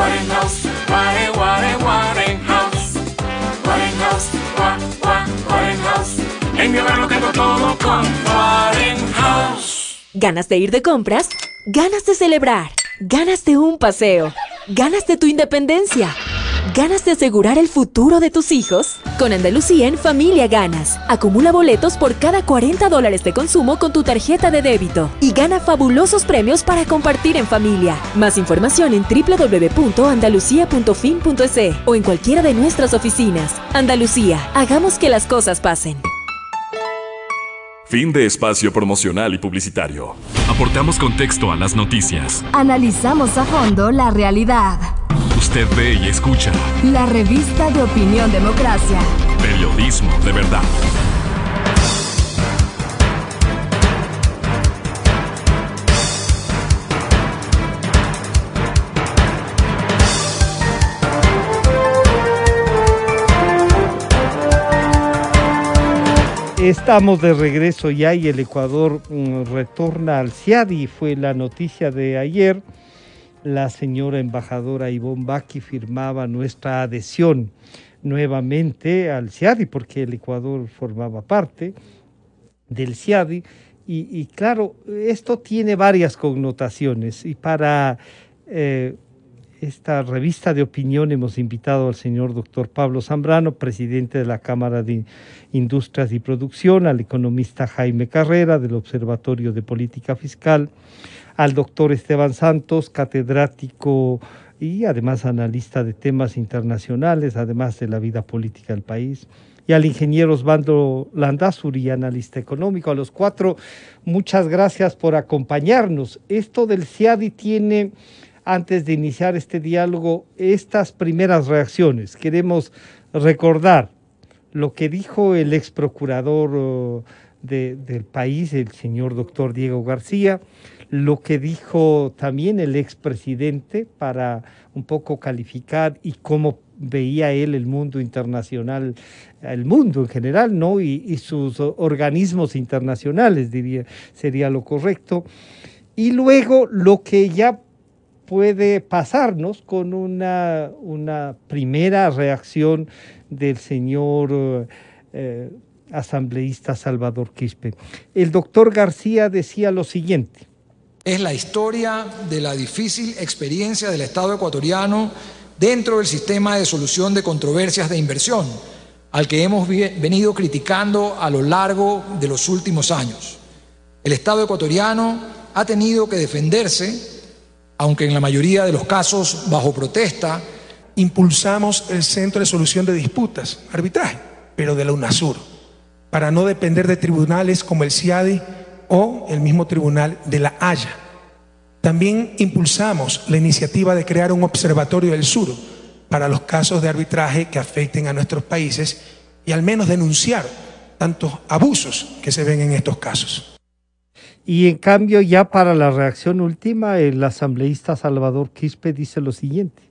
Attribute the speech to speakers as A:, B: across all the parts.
A: Warenhouse, Warenhouse. Warenhouse, Warenhouse. En mi hogar lo tengo todo con Warenhouse.
B: ¿Ganas de ir de compras? ¿Ganas de celebrar? ¿Ganas de un paseo? ¿Ganas de tu independencia? ¿Ganas de asegurar el futuro de tus hijos? Con Andalucía en Familia ganas. Acumula boletos por cada $40 de consumo con tu tarjeta de débito y gana fabulosos premios para compartir en familia. Más información en www.andalucia.fin.es o en cualquiera de nuestras oficinas. Andalucía, hagamos que las cosas pasen.
C: Fin de espacio promocional y publicitario.
D: Aportamos contexto a las noticias.
E: Analizamos a fondo la realidad.
D: Usted ve y escucha.
E: La revista de Opinión Democracia.
D: Periodismo de verdad.
F: Estamos de regreso ya y el Ecuador retorna al CIADI. Fue la noticia de ayer. La señora embajadora Ivonne Baqui firmaba nuestra adhesión nuevamente al CIADI porque el Ecuador formaba parte del CIADI y claro, esto tiene varias connotaciones y para esta revista de opinión hemos invitado al señor doctor Pablo Zambrano, presidente de la Cámara de Industrias y Producción, al economista Jaime Carrera del Observatorio de Política Fiscal, al doctor Esteban Santos, catedrático y además analista de temas internacionales, además de la vida política del país, y al ingeniero Osvaldo Landázuri, analista económico. A los cuatro, muchas gracias por acompañarnos. Esto del CIADI tiene, antes de iniciar este diálogo, estas primeras reacciones. Queremos recordar lo que dijo el ex procurador del país, el señor doctor Diego García, lo que dijo también el expresidente para un poco calificar y cómo veía él el mundo internacional, el mundo en general, ¿no? Y sus organismos internacionales, sería lo correcto. Y luego lo que ya puede pasarnos con una primera reacción del señor asambleísta Salvador Quispe. El doctor García decía lo siguiente.
G: Es la historia de la difícil experiencia del Estado ecuatoriano dentro del sistema de solución de controversias de inversión, al que hemos venido criticando a lo largo de los últimos años. El Estado ecuatoriano ha tenido que defenderse, aunque en la mayoría de los casos bajo protesta.
H: Impulsamos el Centro de Solución de Disputas, arbitraje, pero de la UNASUR, para no depender de tribunales como el CIADI o el mismo tribunal de La Haya. También impulsamos la iniciativa de crear un observatorio del sur para los casos de arbitraje que afecten a nuestros países y al menos denunciar tantos abusos que se ven en estos casos.
F: Y en cambio, ya para la reacción última, el asambleísta Salvador Quispe dice lo siguiente.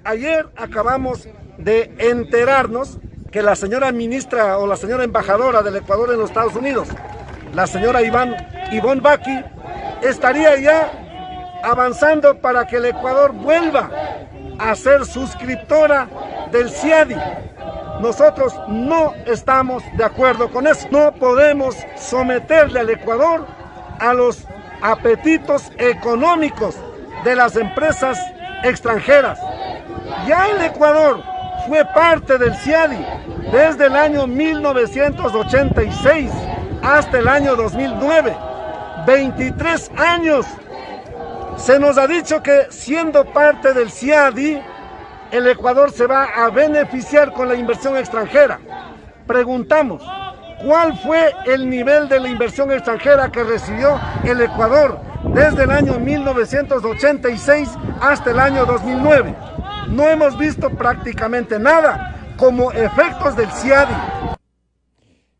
I: Ayer acabamos de enterarnos que la señora ministra o la señora embajadora del Ecuador en los Estados Unidos, la señora Ivonne Baqui, estaría ya avanzando para que el Ecuador vuelva a ser suscriptora del CIADI. Nosotros no estamos de acuerdo con eso. No podemos someterle al Ecuador a los apetitos económicos de las empresas extranjeras. Ya el Ecuador fue parte del CIADI desde el año 1986 hasta el año 2009. 23 años. Se nos ha dicho que siendo parte del CIADI, el Ecuador se va a beneficiar con la inversión extranjera. Preguntamos, ¿cuál fue el nivel de la inversión extranjera que recibió el Ecuador desde el año 1986 hasta el año 2009? No hemos visto prácticamente nada como efectos del CIADI.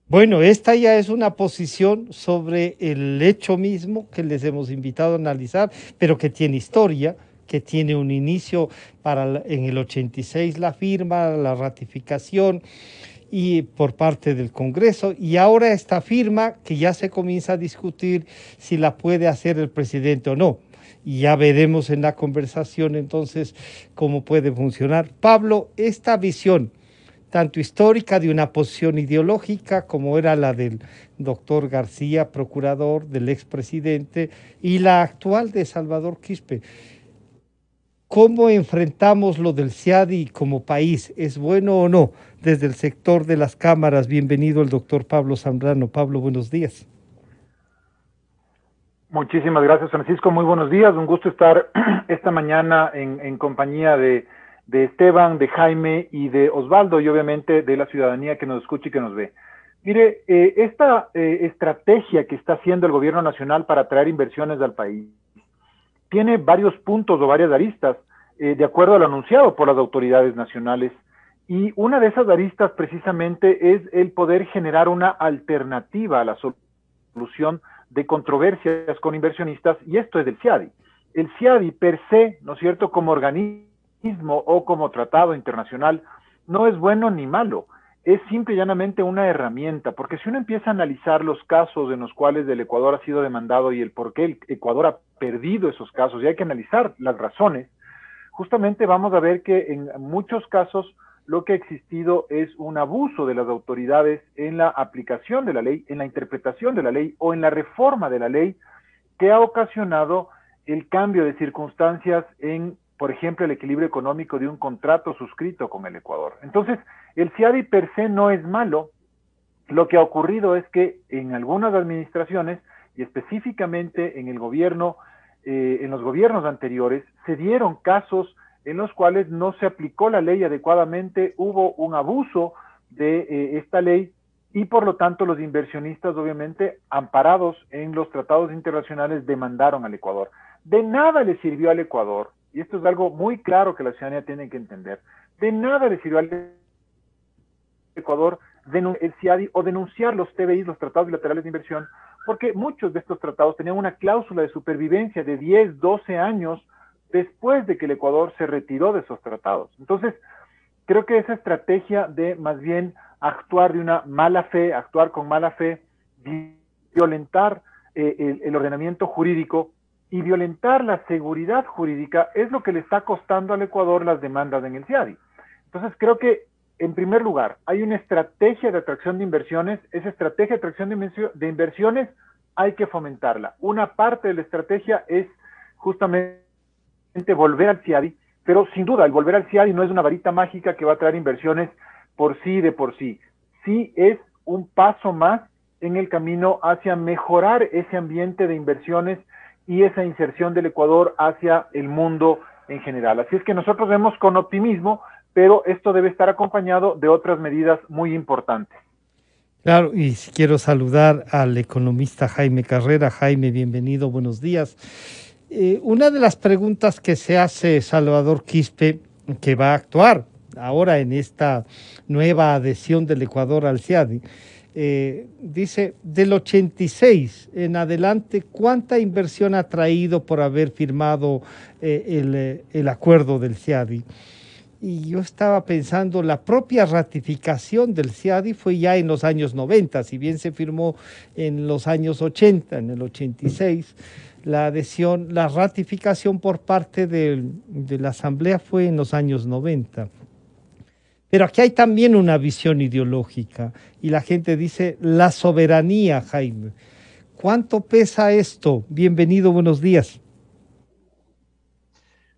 F: Bueno, esta ya es una posición sobre el hecho mismo que les hemos invitado a analizar, pero que tiene historia, que tiene un inicio en el 86 la firma, la ratificación y por parte del Congreso, y ahora esta firma que ya se comienza a discutir si la puede hacer el presidente o no. y ya veremos en la conversación entonces cómo puede funcionar. Pablo, esta visión tanto histórica de una posición ideológica como era la del doctor García, procurador, del expresidente, y la actual de Salvador Quispe. ¿Cómo enfrentamos lo del CIADI como país? ¿Es bueno o no? Desde el sector de las cámaras, bienvenido el doctor Pablo Zambrano. Pablo, buenos días.
J: Muchísimas gracias, Francisco. Muy buenos días. Un gusto estar esta mañana en compañía de Esteban, de Jaime y de Osvaldo, y obviamente de la ciudadanía que nos escucha y que nos ve. Mire, esta estrategia que está haciendo el gobierno nacional para atraer inversiones al país tiene varios puntos o varias aristas, de acuerdo a lo anunciado por las autoridades nacionales, y una de esas aristas precisamente es el poder generar una alternativa a la solución de controversias con inversionistas, y esto es del CIADI. El CIADI per se, ¿no es cierto?, como organismo o como tratado internacional, no es bueno ni malo, es simple y llanamente una herramienta, porque si uno empieza a analizar los casos en los cuales el Ecuador ha sido demandado y el por qué el Ecuador ha perdido esos casos, y hay que analizar las razones, justamente vamos a ver que en muchos casos lo que ha existido es un abuso de las autoridades en la aplicación de la ley, en la interpretación de la ley o en la reforma de la ley, que ha ocasionado el cambio de circunstancias en, por ejemplo, el equilibrio económico de un contrato suscrito con el Ecuador. Entonces, el CIADI per se no es malo. Lo que ha ocurrido es que en algunas administraciones, y específicamente en el gobierno, en los gobiernos anteriores, se dieron casos en los cuales no se aplicó la ley adecuadamente, hubo un abuso de esta ley, y por lo tanto los inversionistas, obviamente, amparados en los tratados internacionales, demandaron al Ecuador. De nada le sirvió al Ecuador, y esto es algo muy claro que la ciudadanía tiene que entender, de nada le sirvió al Ecuador el CIADI o denunciar los TBI, los tratados bilaterales de inversión, porque muchos de estos tratados tenían una cláusula de supervivencia de 10, 12 años después de que el Ecuador se retiró de esos tratados. Entonces, creo que esa estrategia de más bien actuar de una mala fe, actuar con mala fe, violentar el ordenamiento jurídico y violentar la seguridad jurídica es lo que le está costando al Ecuador las demandas en el CIADI. Entonces, creo que en primer lugar, hay una estrategia de atracción de inversiones. Esa estrategia de atracción de inversiones hay que fomentarla. Una parte de la estrategia es justamente volver al CIADI, pero sin duda el volver al CIADI no es una varita mágica que va a traer inversiones por sí de por sí. Sí es un paso más en el camino hacia mejorar ese ambiente de inversiones y esa inserción del Ecuador hacia el mundo en general. Así es que nosotros vemos con optimismo, pero esto debe estar acompañado de otras medidas muy importantes.
F: Claro, y quiero saludar al economista Jaime Carrera. Jaime, bienvenido, buenos días. Una de las preguntas que se hace Salvador Quispe, que va a actuar ahora en esta nueva adhesión del Ecuador al CIADI, dice, del 86 en adelante, ¿cuánta inversión ha traído por haber firmado el acuerdo del CIADI? Y yo estaba pensando, la propia ratificación del CIADI fue ya en los años 90, si bien se firmó en los años 80, en el 86, la adhesión, la ratificación por parte de la Asamblea fue en los años 90. Pero aquí hay también una visión ideológica y la gente dice la soberanía, Jaime. ¿Cuánto pesa esto? Bienvenido, buenos días.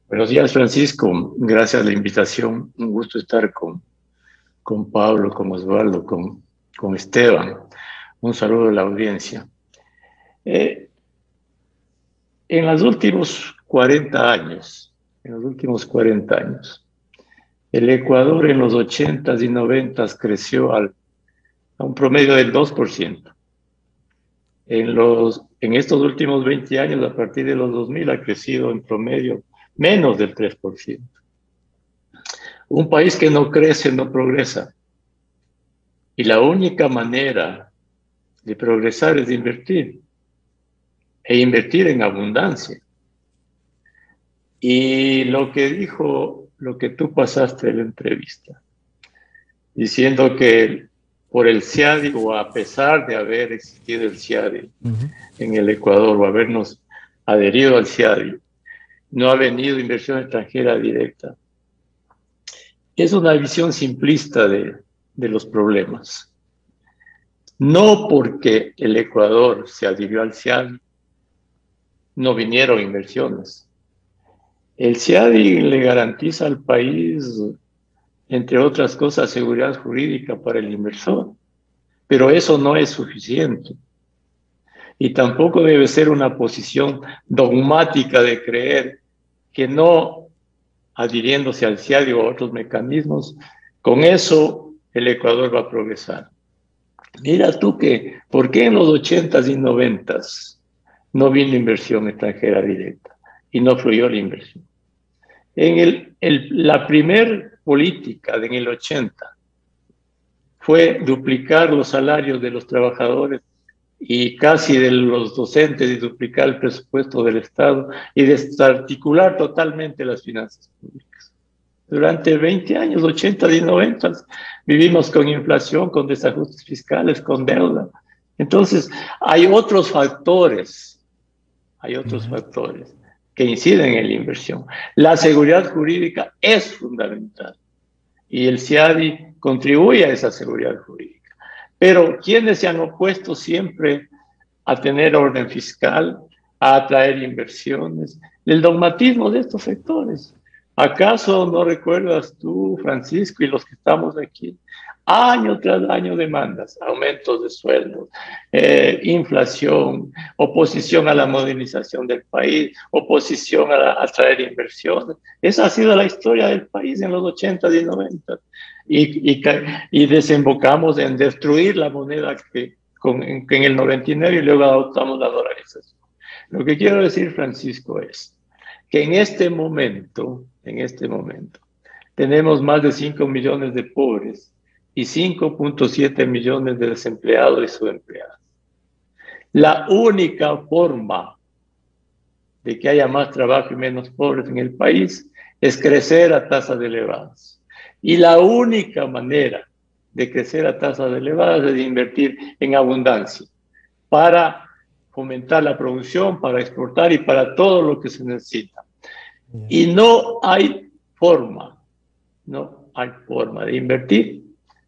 K: Buenos días, Francisco. Gracias a la invitación. Un gusto estar con Pablo, con Osvaldo, con Esteban. Un saludo a la audiencia. En los últimos 40 años, el Ecuador en los 80s y 90s creció a un promedio del 2%. En estos últimos 20 años, a partir de los 2000, ha crecido en promedio menos del 3%. Un país que no crece no progresa. Y la única manera de progresar es invertir. E invertir en abundancia. Y lo que tú pasaste en la entrevista, diciendo que por el CIADI, o a pesar de haber existido el CIADI en el Ecuador, o habernos adherido al CIADI, no ha venido inversión extranjera directa. Es una visión simplista de los problemas. No porque el Ecuador se adhirió al CIADI, no vinieron inversiones. El CIADI le garantiza al país, entre otras cosas, seguridad jurídica para el inversor, pero eso no es suficiente. Y tampoco debe ser una posición dogmática de creer que no adhiriéndose al CIADI o a otros mecanismos, con eso el Ecuador va a progresar. Mira tú que, ¿por qué en los 80s y 90s no vino inversión extranjera directa y no fluyó la inversión? La primer política en el 80 fue duplicar los salarios de los trabajadores y casi de los docentes y duplicar el presupuesto del Estado y desarticular totalmente las finanzas públicas. Durante 20 años, 80 y 90, vivimos con inflación, con desajustes fiscales, con deuda. Entonces, hay otros factores que inciden en la inversión. La seguridad jurídica es fundamental y el CIADI contribuye a esa seguridad jurídica. Pero ¿quiénes se han opuesto siempre a tener orden fiscal, a atraer inversiones? El dogmatismo de estos sectores. ¿Acaso no recuerdas tú, Francisco, y los que estamos aquí? Año tras año demandas, aumentos de sueldos, inflación, oposición a la modernización del país, oposición a atraer inversiones. Esa ha sido la historia del país en los 80 y 90. Y desembocamos en destruir la moneda que en el 99 y luego adoptamos la dolarización. Lo que quiero decir, Francisco, es que en este momento, tenemos más de 5 millones de pobres y 5.7 millones de desempleados y subempleados. La única forma de que haya más trabajo y menos pobres en el país es crecer a tasas elevadas. Y la única manera de crecer a tasas elevadas es invertir en abundancia para fomentar la producción, para exportar y para todo lo que se necesita. Y no hay forma de invertir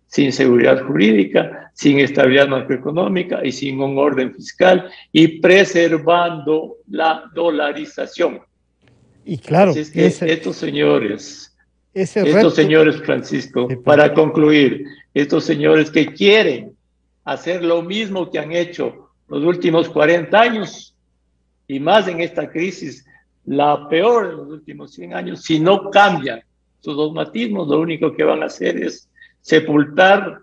K: sin seguridad jurídica, sin estabilidad macroeconómica y sin un orden fiscal y preservando la dolarización.
F: Y claro,
K: así es que estos señores, Francisco, para concluir, estos señores que quieren hacer lo mismo que han hecho los últimos 40 años y más en esta crisis, la peor de los últimos 100 años, si no cambian sus dogmatismos, lo único que van a hacer es sepultar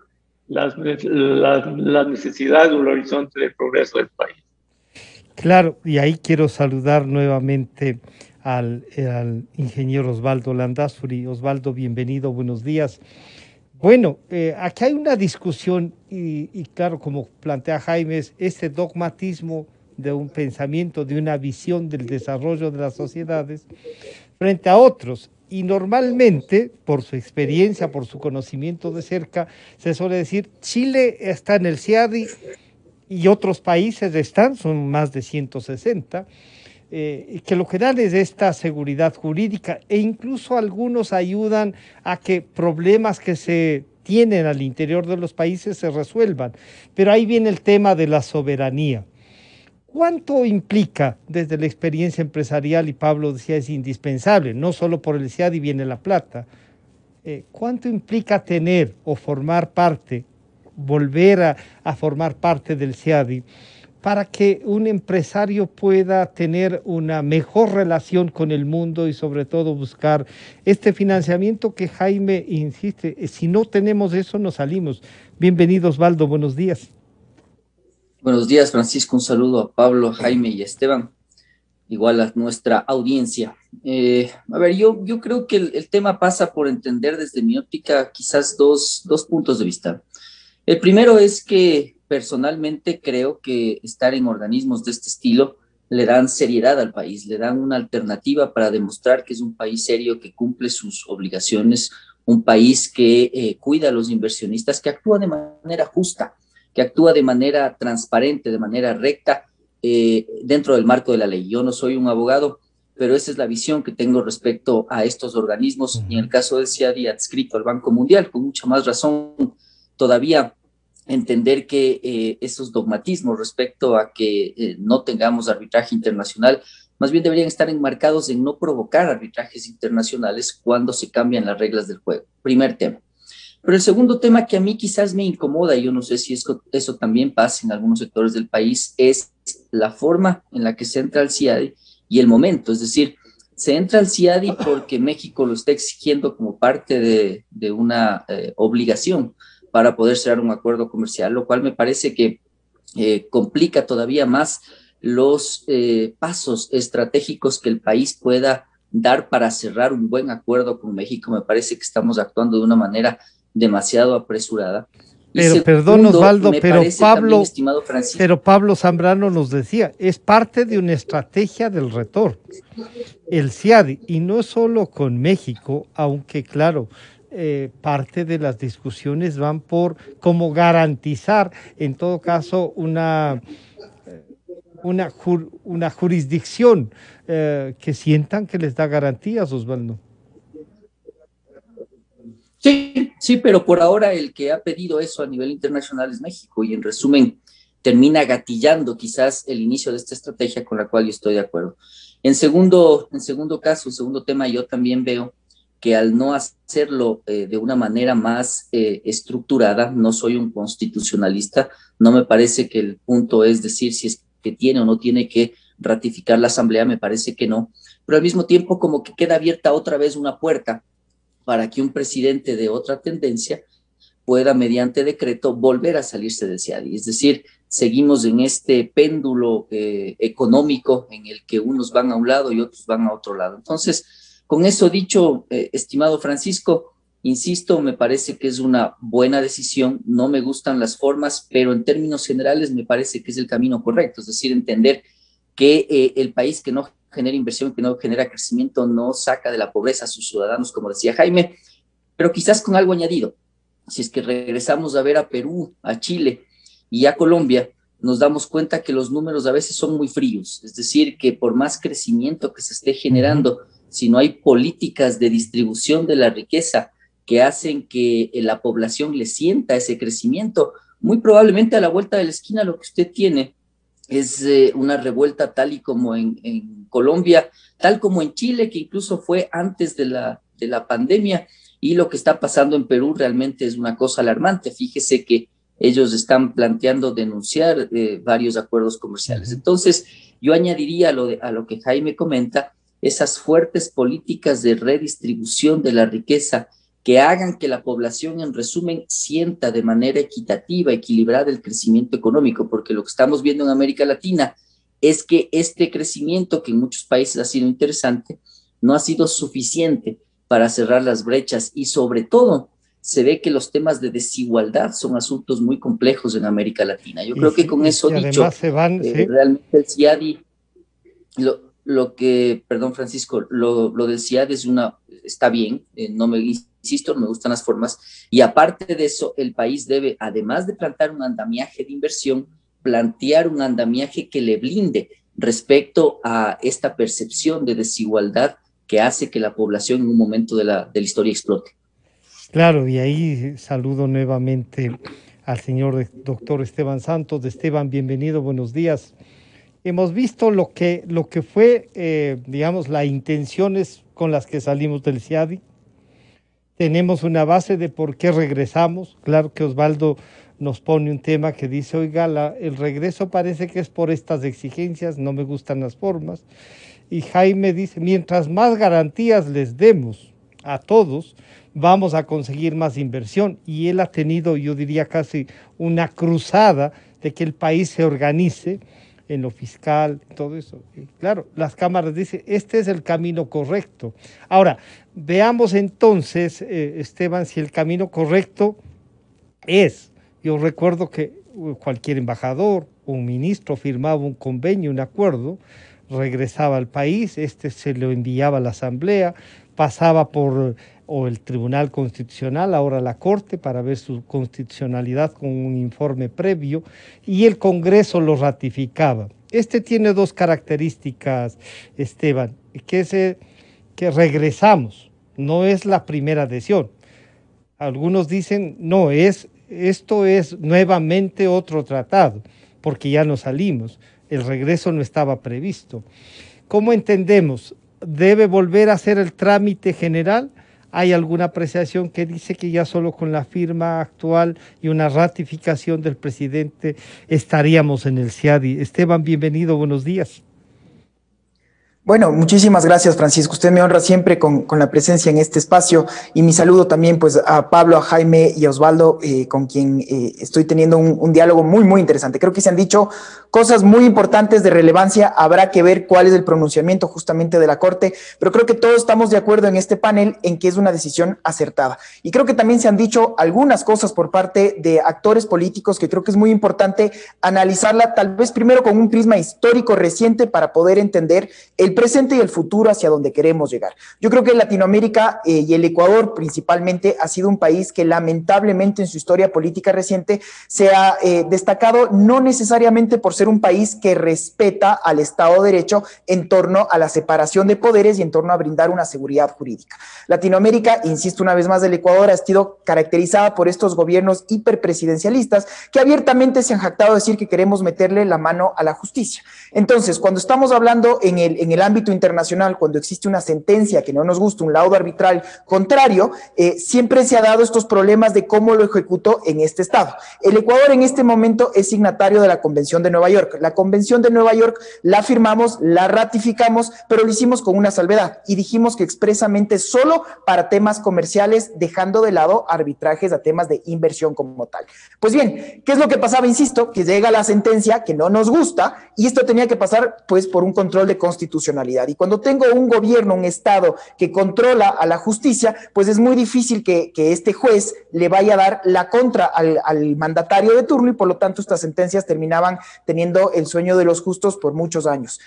K: las necesidades del horizonte del progreso del país.
F: Claro, y ahí quiero saludar nuevamente al ingeniero Osvaldo Landázuri. Osvaldo, bienvenido, buenos días. Bueno, aquí hay una discusión y claro, como plantea Jaime, es este dogmatismo de un pensamiento, de una visión del desarrollo de las sociedades frente a otros. Y normalmente, por su experiencia, por su conocimiento de cerca, se suele decir, Chile está en el CIADI y otros países están, son más de 160, que lo que dan es esta seguridad jurídica e incluso algunos ayudan a que problemas que se tienen al interior de los países se resuelvan. Pero ahí viene el tema de la soberanía. ¿Cuánto implica desde la experiencia empresarial, y Pablo decía es indispensable, no solo por el CIADI viene la plata, cuánto implica tener o formar parte, volver a formar parte del CIADI para que un empresario pueda tener una mejor relación con el mundo y sobre todo buscar este financiamiento que Jaime insiste, si no tenemos eso nos salimos? Bienvenido Osvaldo, buenos días.
L: Buenos días, Francisco. Un saludo a Pablo, Jaime y Esteban, igual a nuestra audiencia. Yo creo que el tema pasa por entender desde mi óptica quizás dos puntos de vista. El primero es que personalmente creo que estar en organismos de este estilo le dan seriedad al país, le dan una alternativa para demostrar que es un país serio, que cumple sus obligaciones, un país que cuida a los inversionistas, que actúa de manera justa, que actúa de manera transparente, de manera recta, dentro del marco de la ley. Yo no soy un abogado, pero esa es la visión que tengo respecto a estos organismos, y en el caso del CIADI adscrito al Banco Mundial, con mucha más razón todavía entender que esos dogmatismos respecto a que no tengamos arbitraje internacional, más bien deberían estar enmarcados en no provocar arbitrajes internacionales cuando se cambian las reglas del juego. Primer tema. Pero el segundo tema que a mí quizás me incomoda, y yo no sé si eso también pasa en algunos sectores del país, es la forma en la que se entra al CIADI y el momento. Es decir, se entra al CIADI porque México lo está exigiendo como parte de una obligación para poder cerrar un acuerdo comercial, lo cual me parece que complica todavía más los pasos estratégicos que el país pueda dar para cerrar un buen acuerdo con México. Me parece que estamos actuando de una manera demasiado apresurada.
F: Pero perdón, Osvaldo, pero Pablo Zambrano nos decía, es parte de una estrategia del retorno, el CIADI, y no solo con México, aunque claro, parte de las discusiones van por cómo garantizar, en todo caso, una jurisdicción que sientan que les da garantías, Osvaldo.
L: Sí, pero por ahora el que ha pedido eso a nivel internacional es México, y en resumen termina gatillando quizás el inicio de esta estrategia, con la cual yo estoy de acuerdo. En segundo tema, yo también veo que al no hacerlo de una manera más estructurada, no soy un constitucionalista, no me parece que el punto es decir si es que tiene o no tiene que ratificar la Asamblea, me parece que no, pero al mismo tiempo como que queda abierta otra vez una puerta para que un presidente de otra tendencia pueda mediante decreto volver a salirse del CIADI. Es decir, seguimos en este péndulo económico en el que unos van a un lado y otros van a otro lado. Entonces, con eso dicho, estimado Francisco, insisto, me parece que es una buena decisión, no me gustan las formas, pero en términos generales me parece que es el camino correcto, es decir, entender que el país que no genera inversión, que no genera crecimiento, no saca de la pobreza a sus ciudadanos, como decía Jaime, pero quizás con algo añadido. Si es que regresamos a ver a Perú, a Chile y a Colombia, nos damos cuenta que los números a veces son muy fríos, es decir, que por más crecimiento que se esté generando, si no hay políticas de distribución de la riqueza que hacen que la población le sienta ese crecimiento, muy probablemente a la vuelta de la esquina lo que usted tiene es una revuelta tal y como en Colombia, tal como en Chile, que incluso fue antes de la pandemia, y lo que está pasando en Perú realmente es una cosa alarmante. Fíjese que ellos están planteando denunciar varios acuerdos comerciales. Entonces, yo añadiría a lo que Jaime comenta, esas fuertes políticas de redistribución de la riqueza que hagan que la población, en resumen, sienta de manera equitativa, equilibrada el crecimiento económico, porque lo que estamos viendo en América Latina es que este crecimiento, que en muchos países ha sido interesante, no ha sido suficiente para cerrar las brechas, y sobre todo se ve que los temas de desigualdad son asuntos muy complejos en América Latina. Yo creo que con eso dicho, realmente el CIADI, perdón Francisco, lo del CIADI está bien, no me gustan las formas, y aparte de eso, el país debe, además de plantear un andamiaje de inversión, plantear un andamiaje que le blinde respecto a esta percepción de desigualdad que hace que la población en un momento de la historia explote.
F: Claro, y ahí saludo nuevamente al señor doctor Esteban Santos. Esteban, bienvenido, buenos días. Hemos visto lo que fue, digamos, las intenciones con las que salimos del CIADI. Tenemos una base de por qué regresamos. Claro que Osvaldo nos pone un tema que dice, oiga, el regreso parece que es por estas exigencias, no me gustan las formas. Y Jaime dice, mientras más garantías les demos a todos, vamos a conseguir más inversión. Y él ha tenido, yo diría, casi una cruzada de que el país se organice en lo fiscal, todo eso. Y claro, las cámaras dicen, este es el camino correcto. Ahora, veamos entonces, Esteban, si el camino correcto es, yo recuerdo que cualquier embajador, un ministro firmaba un convenio, un acuerdo, regresaba al país, se lo enviaba a la Asamblea, pasaba por o el Tribunal Constitucional, ahora la Corte, para ver su constitucionalidad con un informe previo, y el Congreso lo ratificaba. Este tiene dos características, Esteban, que regresamos, no es la primera adhesión. Algunos dicen, no, esto es nuevamente otro tratado, porque ya no salimos, el regreso no estaba previsto. ¿Cómo entendemos? ¿Debe volver a hacer el trámite general? ¿Hay alguna apreciación que dice que ya solo con la firma actual y una ratificación del presidente estaríamos en el CIADI? Esteban, bienvenido, buenos días.
M: Bueno, muchísimas gracias, Francisco. Usted me honra siempre con la presencia en este espacio, y mi saludo también pues a Pablo, a Jaime y a Osvaldo, con quien estoy teniendo un diálogo muy, muy interesante. Creo que se han dicho cosas muy importantes de relevancia. Habrá que ver cuál es el pronunciamiento justamente de la Corte, pero creo que todos estamos de acuerdo en este panel en que es una decisión acertada. Y creo que también se han dicho algunas cosas por parte de actores políticos que creo que es muy importante analizarla, tal vez primero con un prisma histórico reciente para poder entender el presente y el futuro hacia donde queremos llegar. Yo creo que Latinoamérica y el Ecuador principalmente ha sido un país que lamentablemente en su historia política reciente se ha destacado no necesariamente por ser un país que respeta al Estado de Derecho en torno a la separación de poderes y en torno a brindar una seguridad jurídica. Latinoamérica, insisto una vez más, del Ecuador ha sido caracterizada por estos gobiernos hiperpresidencialistas que abiertamente se han jactado de decir que queremos meterle la mano a la justicia. Entonces, cuando estamos hablando en el ámbito internacional, cuando existe una sentencia que no nos gusta, un laudo arbitral contrario, siempre se ha dado estos problemas de cómo lo ejecutó en este estado. El Ecuador en este momento es signatario de la Convención de Nueva York. La Convención de Nueva York la firmamos, la ratificamos, pero lo hicimos con una salvedad y dijimos que expresamente solo para temas comerciales, dejando de lado arbitrajes a temas de inversión como tal. Pues bien, ¿qué es lo que pasaba? Insisto, que llega la sentencia que no nos gusta y esto tenía que pasar pues por un control de constitucionalidad. Y cuando tengo un gobierno, un Estado que controla a la justicia, pues es muy difícil que este juez le vaya a dar la contra al mandatario de turno y por lo tanto estas sentencias terminaban teniendo el sueño de los justos por muchos años.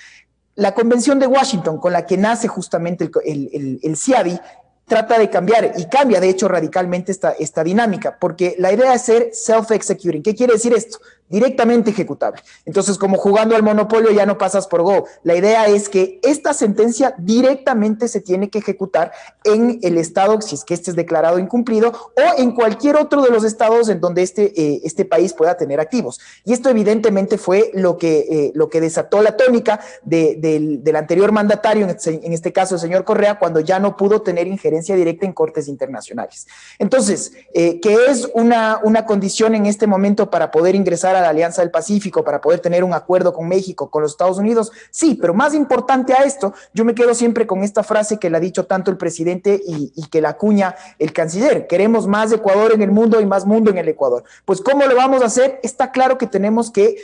M: La Convención de Washington, con la que nace justamente el CIADI, trata de cambiar y cambia de hecho radicalmente esta dinámica, porque la idea es ser self-executing. ¿Qué quiere decir esto? Directamente ejecutable. Entonces, como jugando al Monopolio ya no pasas por Go. La idea es que esta sentencia directamente se tiene que ejecutar en el estado, si es que este es declarado incumplido, o en cualquier otro de los estados en donde este país pueda tener activos. Y esto evidentemente fue lo que desató la tónica del anterior mandatario, en este caso el señor Correa, cuando ya no pudo tener injerencia directa en cortes internacionales. Entonces, ¿qué es una condición en este momento para poder ingresar a la Alianza del Pacífico, para poder tener un acuerdo con México, con los Estados Unidos? Sí, pero más importante a esto, yo me quedo siempre con esta frase que la ha dicho tanto el presidente y que la acuña el canciller: queremos más Ecuador en el mundo y más mundo en el Ecuador. Pues ¿cómo lo vamos a hacer? Está claro que tenemos que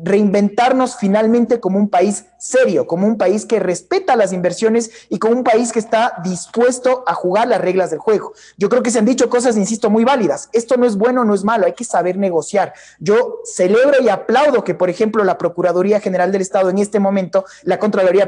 M: reinventarnos finalmente como un país serio, como un país que respeta las inversiones y como un país que está dispuesto a jugar las reglas del juego. Yo creo que se han dicho cosas, insisto, muy válidas. Esto no es bueno, no es malo, hay que saber negociar. Yo celebro y aplaudo que, por ejemplo, la Procuraduría General del Estado en este momento, Procuraduría,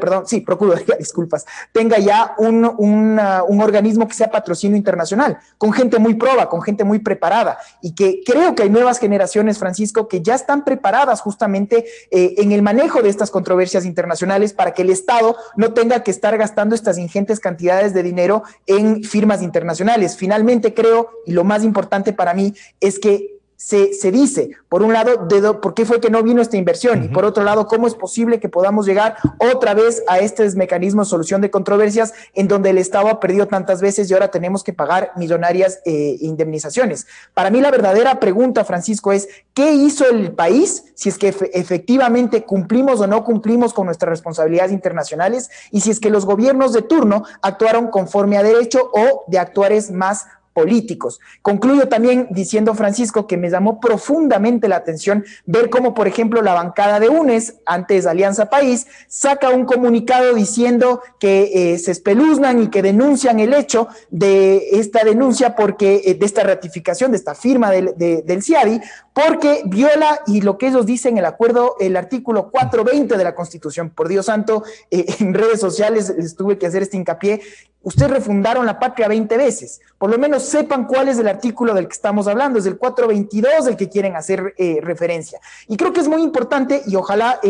M: disculpas, tenga ya un organismo que sea patrocinio internacional, con gente muy proba, con gente muy preparada, y que creo que hay nuevas generaciones, Francisco, que ya están preparadas justamente en el manejo de estas controversias internacionales para que el Estado no tenga que estar gastando estas ingentes cantidades de dinero en firmas internacionales. Finalmente creo, y lo más importante para mí, es que se dice, por un lado, por qué fue que no vino esta inversión, y por otro lado, cómo es posible que podamos llegar otra vez a este mecanismo de solución de controversias en donde el Estado ha perdido tantas veces y ahora tenemos que pagar millonarias indemnizaciones. Para mí la verdadera pregunta, Francisco, es ¿qué hizo el país? Si es que efectivamente cumplimos o no cumplimos con nuestras responsabilidades internacionales, y si es que los gobiernos de turno actuaron conforme a derecho o de actuares más políticos. Concluyo también diciendo, Francisco, que me llamó profundamente la atención ver cómo, por ejemplo, la bancada de UNES, antes Alianza País, saca un comunicado diciendo que se espeluznan y que denuncian el hecho de esta denuncia porque de esta ratificación, de esta firma del CIADI, porque viola, y lo que ellos dicen, el artículo 420 de la Constitución. Por Dios santo, en redes sociales les tuve que hacer este hincapié. ustedes refundaron la patria 20 veces. Por lo menos sepan cuál es el artículo del que estamos hablando, es el 422 del que quieren hacer referencia. Y creo que es muy importante, y ojalá,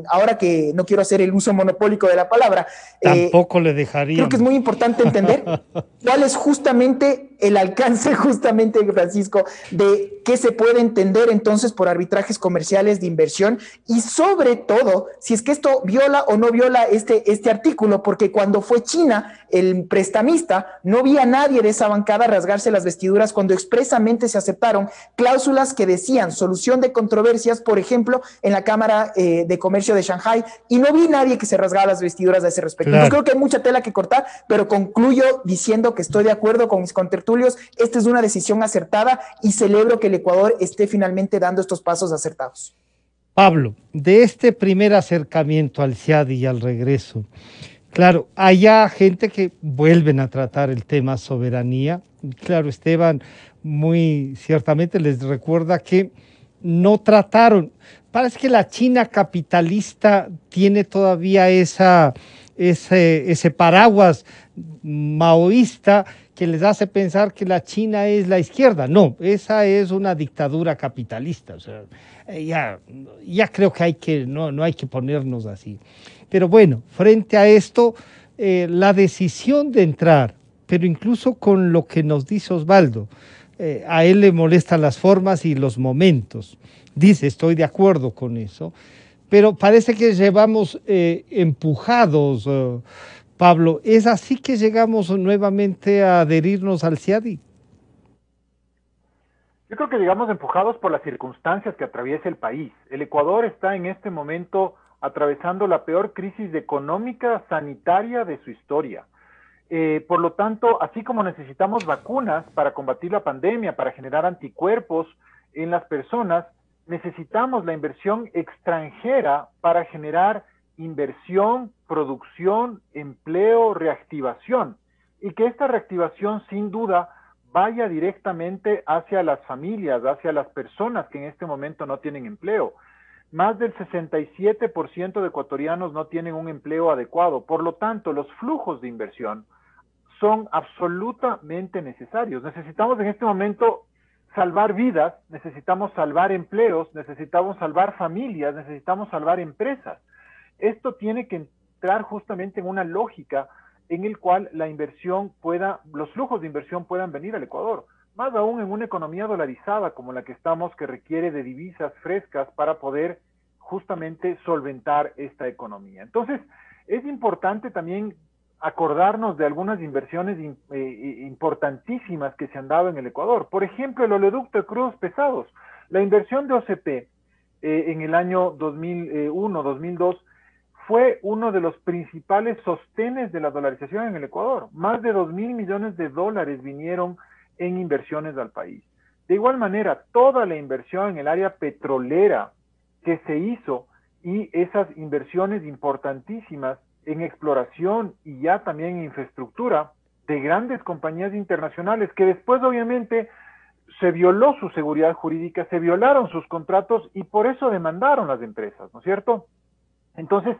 M: ahora que no quiero hacer el uso monopólico de la palabra,
F: tampoco le dejaría.
M: Creo que es muy importante entender cuál es justamente el alcance, justamente, Francisco, de qué se puede entender entonces por arbitrajes comerciales de inversión, y sobre todo, si es que esto viola o no viola este artículo, porque cuando fue China, el prestamista, no vi a nadie de esa bancada rasgarse las vestiduras cuando expresamente se aceptaron cláusulas que decían solución de controversias, por ejemplo, en la Cámara de Comercio de Shanghái, y no vi nadie que se rasgara las vestiduras a ese respecto. Claro. Entonces creo que hay mucha tela que cortar, pero concluyo diciendo que estoy de acuerdo con mis contertulios. Esta es una decisión acertada y celebro que el Ecuador esté finalmente dando estos pasos acertados.
F: Pablo, de este primer acercamiento al CIADI y al regreso, claro, hay gente que vuelven a tratar el tema soberanía. Claro, Esteban muy ciertamente les recuerda que no trataron. Parece que la China capitalista tiene todavía ese paraguas maoísta que les hace pensar que la China es la izquierda. No, esa es una dictadura capitalista. O sea, ya creo que no hay que ponernos así. Pero bueno, frente a esto, la decisión de entrar, pero incluso con lo que nos dice Osvaldo, a él le molestan las formas y los momentos. Dice, estoy de acuerdo con eso, pero parece que llevamos empujados, Pablo. ¿Es así que llegamos nuevamente a adherirnos al CIADI?
J: Yo creo que llegamos empujados por las circunstancias que atraviesa el país. El Ecuador está en este momento atravesando la peor crisis económica sanitaria de su historia. Por lo tanto, así como necesitamos vacunas para combatir la pandemia, para generar anticuerpos en las personas, necesitamos la inversión extranjera para generar inversión, producción, empleo, reactivación, y que esta reactivación sin duda vaya directamente hacia las familias, hacia las personas que en este momento no tienen empleo. Más del 67% de ecuatorianos no tienen un empleo adecuado. Por lo tanto, los flujos de inversión son absolutamente necesarios. Necesitamos en este momento salvar vidas, necesitamos salvar empleos, necesitamos salvar familias, necesitamos salvar empresas. Esto tiene que entrar justamente en una lógica en el cual la inversión los flujos de inversión puedan venir al Ecuador. Más aún en una economía dolarizada como la que estamos, que requiere de divisas frescas para poder justamente solventar esta economía. Entonces, es importante también acordarnos de algunas inversiones importantísimas que se han dado en el Ecuador. Por ejemplo, el oleoducto de crudos pesados. La inversión de OCP en el año 2001-2002 fue uno de los principales sostenes de la dolarización en el Ecuador. Más de 2.000 millones de dólares vinieron en inversiones al país. De igual manera, toda la inversión en el área petrolera que se hizo y esas inversiones importantísimas en exploración y ya también en infraestructura de grandes compañías internacionales que después obviamente se violó su seguridad jurídica, se violaron sus contratos y por eso demandaron las empresas, ¿no es cierto? Entonces,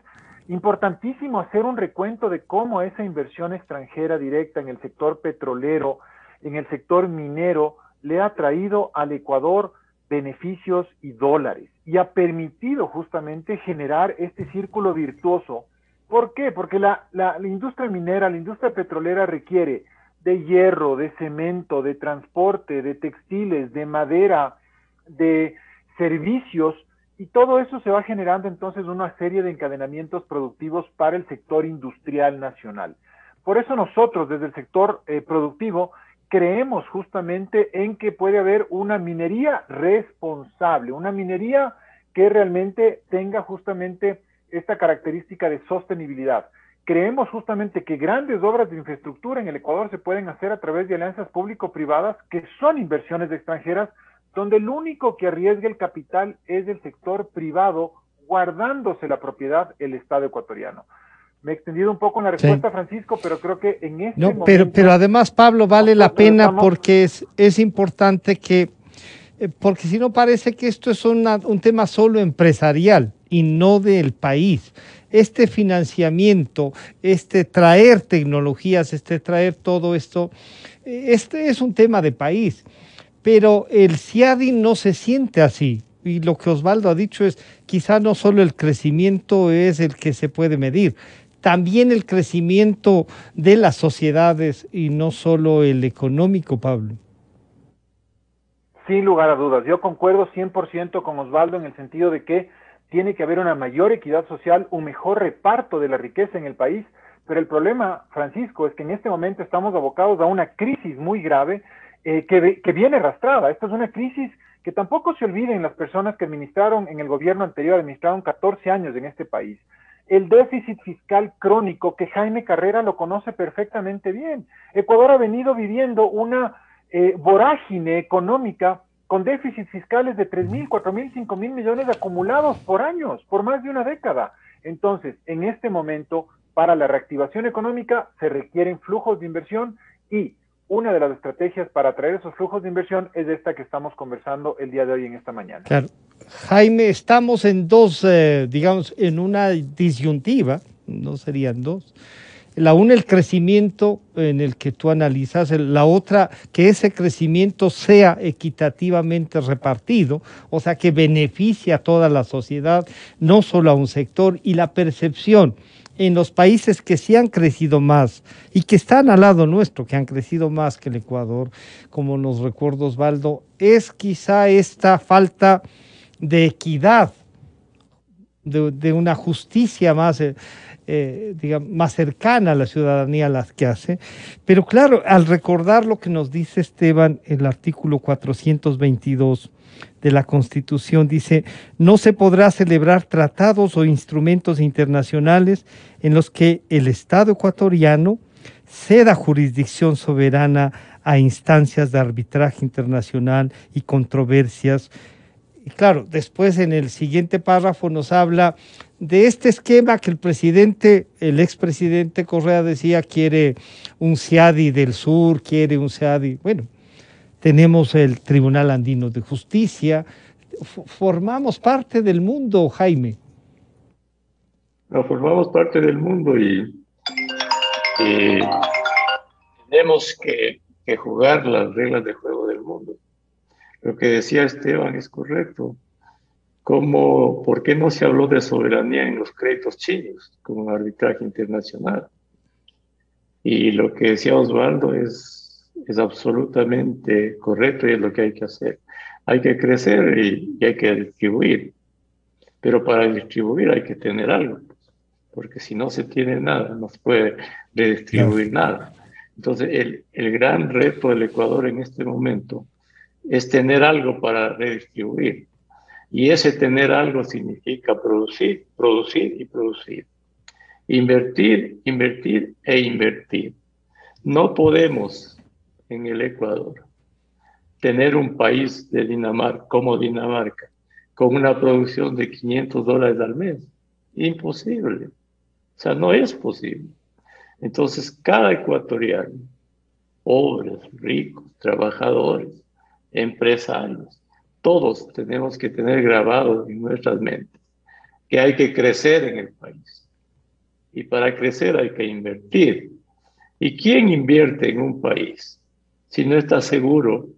J: importantísimo hacer un recuento de cómo esa inversión extranjera directa en el sector petrolero, en el sector minero, le ha traído al Ecuador beneficios y dólares y ha permitido justamente generar este círculo virtuoso. ¿Por qué? Porque la industria minera, la industria petrolera requiere de hierro, de cemento, de transporte, de textiles, de madera, de servicios, y todo eso se va generando entonces una serie de encadenamientos productivos para el sector industrial nacional. Por eso nosotros desde el sector productivo creemos justamente en que puede haber una minería responsable, una minería que realmente tenga justamente esta característica de sostenibilidad. Creemos justamente que grandes obras de infraestructura en el Ecuador se pueden hacer a través de alianzas público-privadas que son inversiones extranjeras, donde el único que arriesga el capital es el sector privado, guardándose la propiedad el Estado ecuatoriano. Me he extendido un poco en la respuesta, sí, Francisco, pero creo que en este momento...
F: Pero además, Pablo, vale la pena porque es importante que... Porque si no parece que esto es un tema solo empresarial y no del país. este financiamiento, este traer tecnologías, este traer todo esto, este es un tema de país, pero el CIADI no se siente así. Y lo que Osvaldo ha dicho es, quizá no solo el crecimiento es el que se puede medir, también el crecimiento de las sociedades y no solo el económico, Pablo.
J: Sin lugar a dudas, yo concuerdo 100% con Osvaldo en el sentido de que tiene que haber una mayor equidad social, un mejor reparto de la riqueza en el país, pero el problema, Francisco, es que en este momento estamos abocados a una crisis muy grave que viene arrastrada. Esta es una crisis que tampoco se olviden las personas que administraron en el gobierno anterior, administraron 14 años en este país. El déficit fiscal crónico, que Jaime Carrera lo conoce perfectamente bien. Ecuador ha venido viviendo una vorágine económica con déficits fiscales de 3.000, 4.000, 5.000 millones acumulados por años, por más de una década. Entonces, en este momento, para la reactivación económica se requieren flujos de inversión y una de las estrategias para atraer esos flujos de inversión es esta que estamos conversando el día de hoy en esta mañana.
F: Claro. Jaime, estamos en dos, digamos, en una disyuntiva, no serían dos. La una, el crecimiento en el que tú analizas, la otra, que ese crecimiento sea equitativamente repartido, o sea, que beneficie a toda la sociedad, no solo a un sector, y la percepción en los países que sí han crecido más y que están al lado nuestro, que han crecido más que el Ecuador, como nos recuerda Osvaldo, es quizá esta falta de equidad, de una justicia más, digamos, más cercana a la ciudadanía a las que hace. Pero claro, al recordar lo que nos dice Esteban, el artículo 422 de la Constitución dice: no se podrá celebrar tratados o instrumentos internacionales en los que el Estado ecuatoriano ceda jurisdicción soberana a instancias de arbitraje internacional y controversias. Y claro, después en el siguiente párrafo nos habla de este esquema que el expresidente Correa decía, quiere un CIADI del sur, quiere un CIADI, bueno, tenemos el Tribunal Andino de Justicia, formamos parte del mundo, Jaime.
K: No, formamos parte del mundo y tenemos que jugar las reglas de juego del mundo. Lo que decía Esteban es correcto. ¿Por qué no se habló de soberanía en los créditos chinos como un arbitraje internacional? Y lo que decía Osvaldo es absolutamente correcto y es lo que hay que hacer. Hay que crecer y hay que distribuir. Pero para distribuir hay que tener algo, porque si no se tiene nada, no se puede redistribuir nada. Entonces, el gran reto del Ecuador en este momento es tener algo para redistribuir. Y ese tener algo significa producir, producir y producir. Invertir, invertir e invertir. No podemos en el Ecuador tener un país de Dinamarca, como Dinamarca, con una producción de $500 al mes. Imposible. O sea, no es posible. Entonces, cada ecuatoriano, pobres, ricos, trabajadores, empresarios, todos tenemos que tener grabado en nuestras mentes que hay que crecer en el país. Y para crecer hay que invertir. ¿Y quién invierte en un país si no está seguro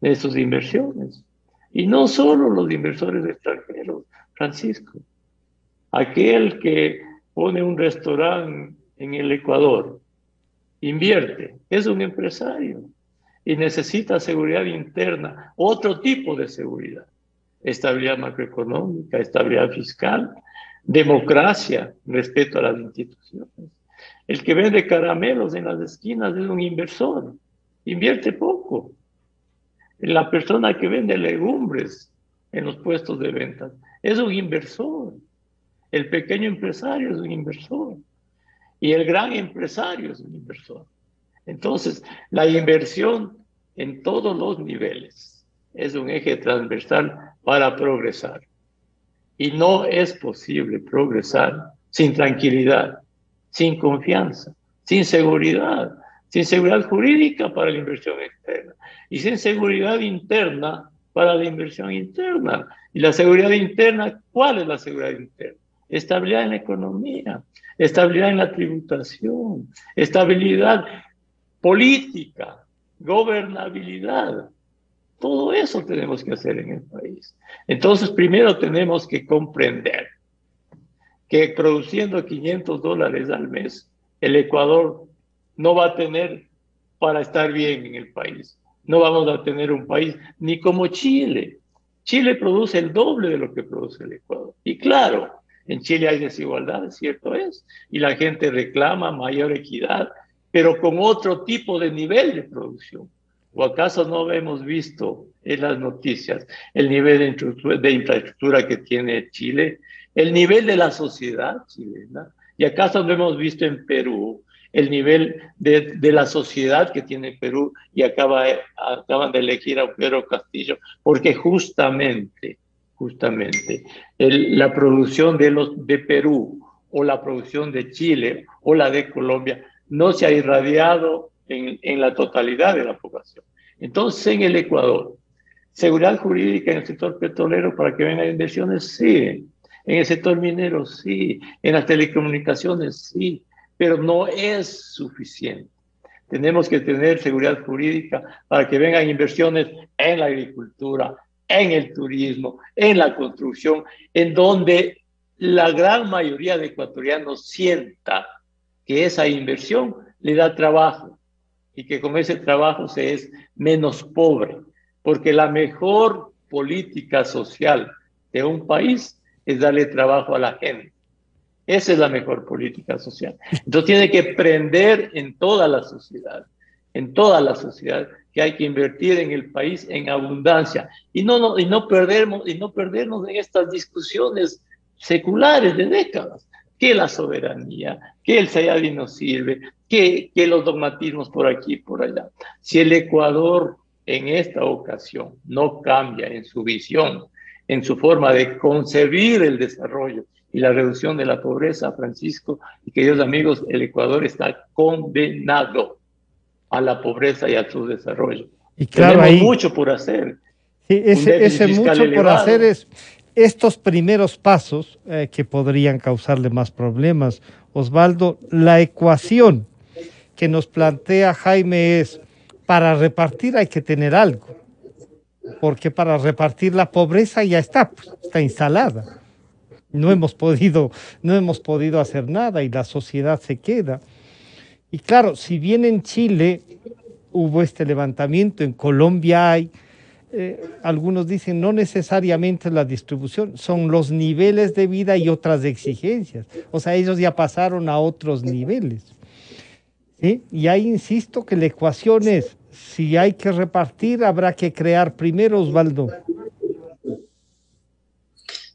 K: de sus inversiones? Y no solo los inversores extranjeros, Francisco. Aquel que pone un restaurante en el Ecuador, invierte, es un empresario y necesita seguridad interna, otro tipo de seguridad, estabilidad macroeconómica, estabilidad fiscal, democracia, respeto a las instituciones. El que vende caramelos en las esquinas es un inversor, invierte poco. La persona que vende legumbres en los puestos de ventas es un inversor. El pequeño empresario es un inversor y el gran empresario es un inversor. Entonces, la inversión en todos los niveles es un eje transversal para progresar. Y no es posible progresar sin tranquilidad, sin confianza, sin seguridad jurídica para la inversión externa y sin seguridad interna para la inversión interna. Y la seguridad interna, ¿cuál es la seguridad interna? estabilidad en la economía, estabilidad en la tributación, estabilidad política, gobernabilidad. Todo eso tenemos que hacer en el país. Entonces, primero tenemos que comprender que produciendo $500 al mes, el Ecuador no va a tener para estar bien en el país. No vamos a tener un país ni como Chile. Chile produce el doble de lo que produce el Ecuador. Y claro, en Chile hay desigualdades, cierto es, y la gente reclama mayor equidad, pero con otro tipo de nivel de producción. ¿O acaso no hemos visto en las noticias el nivel de infraestructura que tiene Chile, el nivel de la sociedad chilena? ¿Y acaso no hemos visto en Perú el nivel de la sociedad que tiene Perú? Y acaban de elegir a Pedro Castillo, porque justamente la producción de Perú o la producción de Chile o la de Colombia no se ha irradiado en la totalidad de la población. Entonces, en el Ecuador, seguridad jurídica en el sector petrolero para que vengan inversiones, sí. En el sector minero, sí. En las telecomunicaciones, sí. Pero no es suficiente. Tenemos que tener seguridad jurídica para que vengan inversiones en la agricultura, en el turismo, en la construcción, en donde la gran mayoría de ecuatorianos sienta que esa inversión le da trabajo y que con ese trabajo se es menos pobre, porque la mejor política social de un país es darle trabajo a la gente. Esa es la mejor política social. Entonces tiene que prender en toda la sociedad, que hay que invertir en el país en abundancia y no perdernos en estas discusiones seculares de décadas, que la soberanía, que el Sayadi no sirve, que los dogmatismos por aquí y por allá. Si el Ecuador en esta ocasión no cambia en su visión, en su forma de concebir el desarrollo y la reducción de la pobreza, Francisco y queridos amigos, el Ecuador está condenado a la pobreza y a su desarrollo.
F: Y claro,
K: tenemos mucho por hacer.
F: Sí, ese mucho por hacer es estos primeros pasos que podrían causarle más problemas. Osvaldo, la ecuación que nos plantea Jaime es: para repartir hay que tener algo, porque para repartir la pobreza ya está instalada. No hemos podido hacer nada y la sociedad se queda. Y claro, si bien en Chile hubo este levantamiento, en Colombia hay, algunos dicen no necesariamente la distribución, son los niveles de vida y otras exigencias. O sea, ellos ya pasaron a otros niveles. ¿Sí? Y ahí insisto que la ecuación es: si hay que repartir, habrá que crear primero, Osvaldo.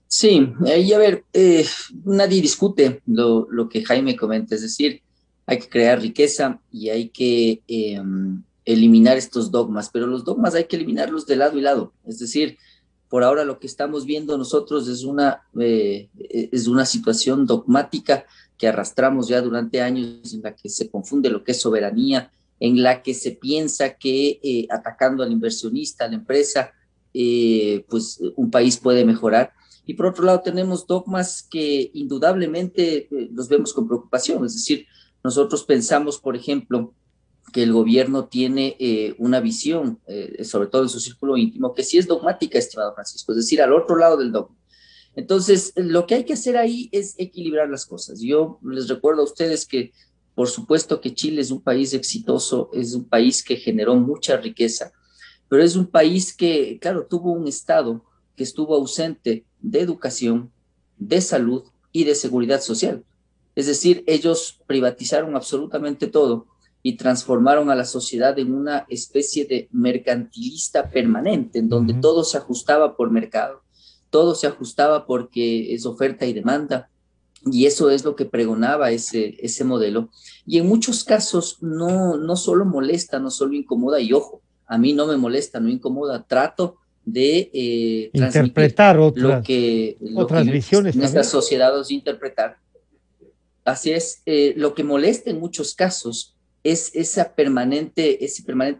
L: Sí, y a ver, nadie discute lo que Jaime comenta, es decir, hay que crear riqueza y hay que eliminar estos dogmas, pero los dogmas hay que eliminarlos de lado y lado, es decir, por ahora lo que estamos viendo nosotros es una situación dogmática que arrastramos ya durante años, en la que se confunde lo que es soberanía, en la que se piensa que atacando al inversionista, a la empresa, pues un país puede mejorar. Y por otro lado tenemos dogmas que indudablemente los vemos con preocupación, es decir, nosotros pensamos, por ejemplo, que el gobierno tiene una visión, sobre todo en su círculo íntimo, que sí es dogmática, estimado Francisco, es decir, al otro lado del dogma. Entonces, lo que hay que hacer ahí es equilibrar las cosas. Yo les recuerdo a ustedes que, por supuesto que Chile es un país exitoso, es un país que generó mucha riqueza, pero es un país que, claro, tuvo un Estado que estuvo ausente de educación, de salud y de seguridad social. Es decir, ellos privatizaron absolutamente todo y transformaron a la sociedad en una especie de mercantilista permanente, en donde todo se ajustaba por mercado, todo se ajustaba porque es oferta y demanda, y eso es lo que pregonaba ese modelo. Y en muchos casos no solo molesta, no solo incomoda, y ojo, a mí no me molesta, no incomoda, trato de
F: interpretar
L: lo que
F: visiones
L: nuestras sociedades interpretar. Así es, lo que molesta en muchos casos es ese permanente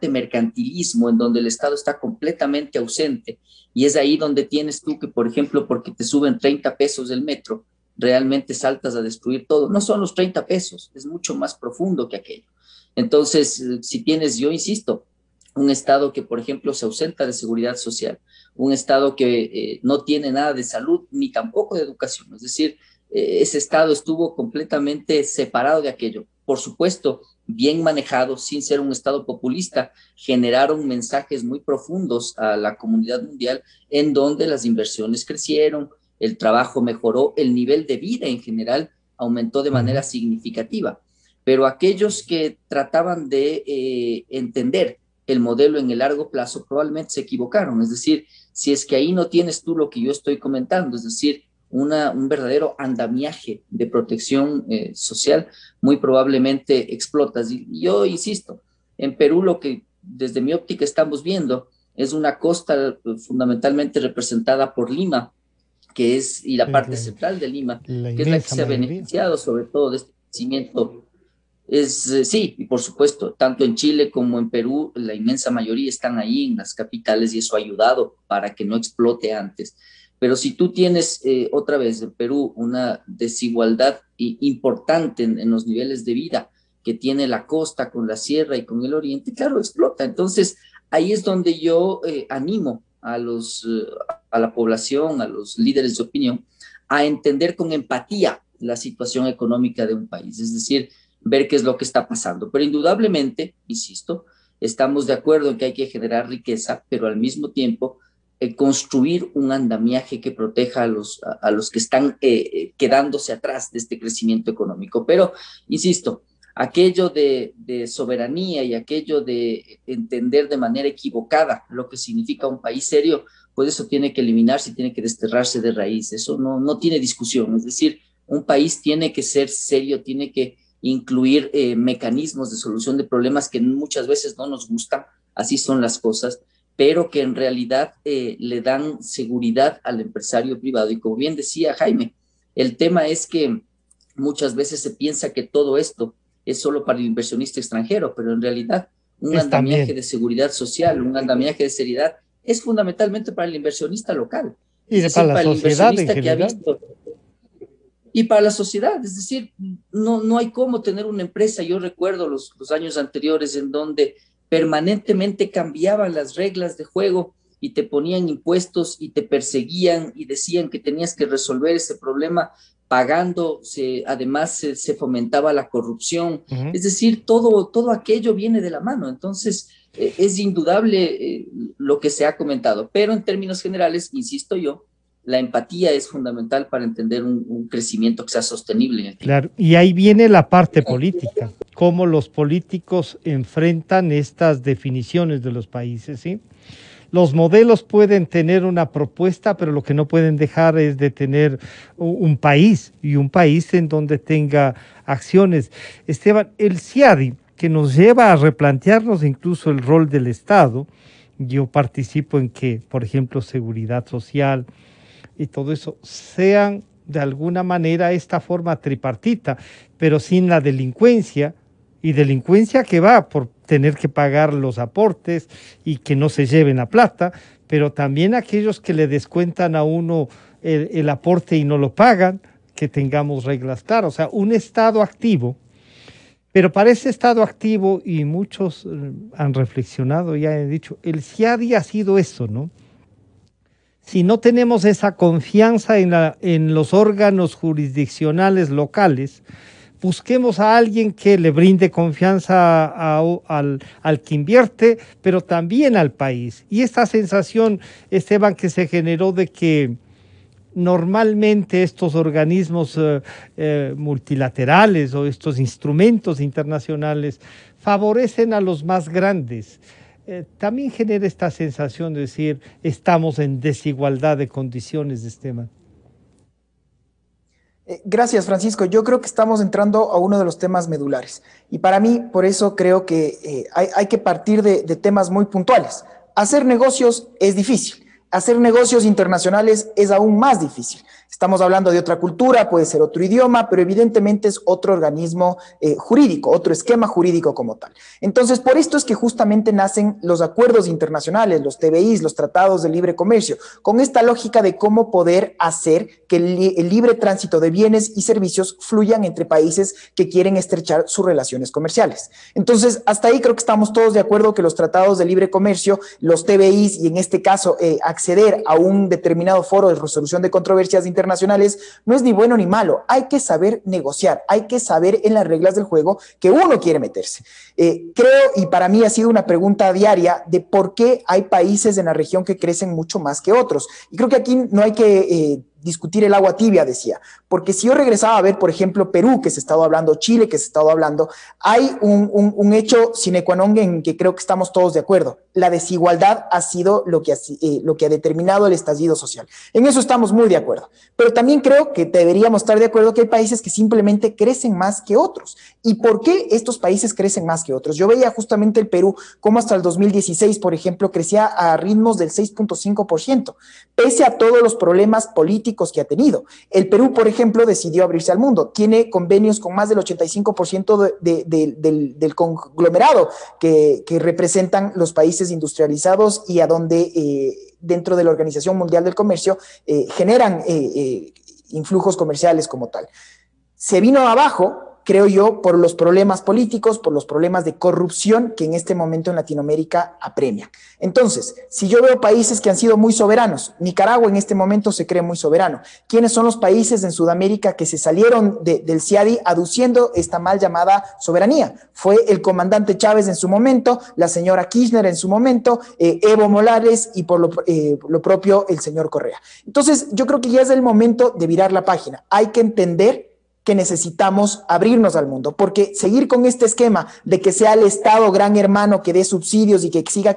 L: mercantilismo en donde el Estado está completamente ausente, y es ahí donde tienes tú que, por ejemplo, porque te suben 30 pesos el metro, realmente saltas a destruir todo. No son los 30 pesos, es mucho más profundo que aquello. Entonces, si tienes, yo insisto, un Estado que, por ejemplo, se ausenta de seguridad social, un Estado que no tiene nada de salud ni tampoco de educación, es decir, ese Estado estuvo completamente separado de aquello. Por supuesto, bien manejado, sin ser un Estado populista, generaron mensajes muy profundos a la comunidad mundial en donde las inversiones crecieron, el trabajo mejoró, el nivel de vida en general aumentó de manera significativa. Pero aquellos que trataban de entender el modelo en el largo plazo probablemente se equivocaron. Es decir, si es que ahí no tienes tú lo que yo estoy comentando, es decir, un verdadero andamiaje de protección social, muy probablemente explotas. Y yo insisto, en Perú lo que desde mi óptica estamos viendo es una costa fundamentalmente representada por Lima, que es, y la parte central de Lima, que es la que se ha beneficiado sobre todo de este crecimiento. Sí, y por supuesto, tanto en Chile como en Perú, la inmensa mayoría están ahí en las capitales y eso ha ayudado para que no explote antes. Pero si tú tienes otra vez en Perú una desigualdad importante en los niveles de vida que tiene la costa con la sierra y con el oriente, claro, explota. Entonces, ahí es donde yo animo a la población, a los líderes de opinión, a entender con empatía la situación económica de un país, es decir, ver qué es lo que está pasando. Pero indudablemente, insisto, estamos de acuerdo en que hay que generar riqueza, pero al mismo tiempo construir un andamiaje que proteja a los que están quedándose atrás de este crecimiento económico. Pero, insisto, aquello de soberanía y aquello de entender de manera equivocada lo que significa un país serio, pues eso tiene que eliminarse y tiene que desterrarse de raíz. Eso no tiene discusión. Es decir, un país tiene que ser serio, tiene que incluir mecanismos de solución de problemas que muchas veces no nos gustan, así son las cosas, pero que en realidad le dan seguridad al empresario privado. Y como bien decía Jaime, el tema es que muchas veces se piensa que todo esto es solo para el inversionista extranjero, pero en realidad un andamiaje de seguridad social, un andamiaje de seriedad, es fundamentalmente para el inversionista local.
F: Y para la sociedad en general.
L: Y para la sociedad, es decir, no hay cómo tener una empresa. Yo recuerdo los años anteriores en donde permanentemente cambiaban las reglas de juego y te ponían impuestos y te perseguían y decían que tenías que resolver ese problema pagando, además se fomentaba la corrupción. Es decir, todo aquello viene de la mano. Entonces, es indudable lo que se ha comentado, pero en términos generales, insisto yo, la empatía es fundamental para entender un crecimiento que sea sostenible.
F: Claro, y ahí viene la parte política, cómo los políticos enfrentan estas definiciones de los países, ¿sí? Los modelos pueden tener una propuesta, pero lo que no pueden dejar es de tener un país, y un país en donde tenga acciones. Esteban, el CIADI, que nos lleva a replantearnos incluso el rol del Estado, yo participo en que, por ejemplo, seguridad social y todo eso sean de alguna manera esta forma tripartita, pero sin la delincuencia, y delincuencia que va por tener que pagar los aportes y que no se lleven la plata, pero también aquellos que le descuentan a uno el aporte y no lo pagan, que tengamos reglas claras. O sea, un Estado activo, pero para ese Estado activo, y muchos han reflexionado y han dicho, el CIADI ha sido eso, ¿no? Si no tenemos esa confianza en los órganos jurisdiccionales locales, busquemos a alguien que le brinde confianza al que invierte, pero también al país. Y esta sensación, Esteban, que se generó de que normalmente estos organismos multilaterales o estos instrumentos internacionales favorecen a los más grandes. También genera esta sensación de decir, estamos en desigualdad de condiciones, Esteban.
M: Gracias, Francisco. Yo creo que estamos entrando a uno de los temas medulares. Y para mí, por eso creo que hay que partir de temas muy puntuales. Hacer negocios es difícil. Hacer negocios internacionales es aún más difícil. Estamos hablando de otra cultura, puede ser otro idioma, pero evidentemente es otro organismo jurídico, otro esquema jurídico como tal. Entonces, por esto es que justamente nacen los acuerdos internacionales, los TBIs, los tratados de libre comercio, con esta lógica de cómo poder hacer que el libre tránsito de bienes y servicios fluyan entre países que quieren estrechar sus relaciones comerciales. Entonces, hasta ahí creo que estamos todos de acuerdo que los tratados de libre comercio, los TBIs y en este caso acceder a un determinado foro de resolución de controversias internacionales no es ni bueno ni malo. Hay que saber negociar, hay que saber en las reglas del juego que uno quiere meterse. Creo, y para mí ha sido una pregunta diaria, de por qué hay países en la región que crecen mucho más que otros. Y creo que aquí no hay que discutir el agua tibia, decía, porque si yo regresaba a ver, por ejemplo, Perú, que se ha estado hablando, Chile, que se ha estado hablando, hay un hecho sine qua non en que creo que estamos todos de acuerdo. La desigualdad ha sido lo que ha determinado el estallido social. En eso estamos muy de acuerdo. Pero también creo que deberíamos estar de acuerdo que hay países que simplemente crecen más que otros. ¿Y por qué estos países crecen más que otros? Yo veía justamente el Perú, como hasta el 2016, por ejemplo, crecía a ritmos del 6.5%, pese a todos los problemas políticos que ha tenido. El Perú, por ejemplo, decidió abrirse al mundo. Tiene convenios con más del 85% del conglomerado que representan los países industrializados y a donde dentro de la Organización Mundial del Comercio generan influjos comerciales como tal. Se vino abajo, creo yo, por los problemas políticos, por los problemas de corrupción que en este momento en Latinoamérica apremian. Entonces, si yo veo países que han sido muy soberanos, Nicaragua en este momento se cree muy soberano. ¿Quiénes son los países en Sudamérica que se salieron del CIADI aduciendo esta mal llamada soberanía? Fue el comandante Chávez en su momento, la señora Kirchner en su momento, Evo Morales y por lo propio el señor Correa. Entonces, yo creo que ya es el momento de virar la página. Hay que entender que necesitamos abrirnos al mundo, porque seguir con este esquema de que sea el Estado gran hermano que dé subsidios y que siga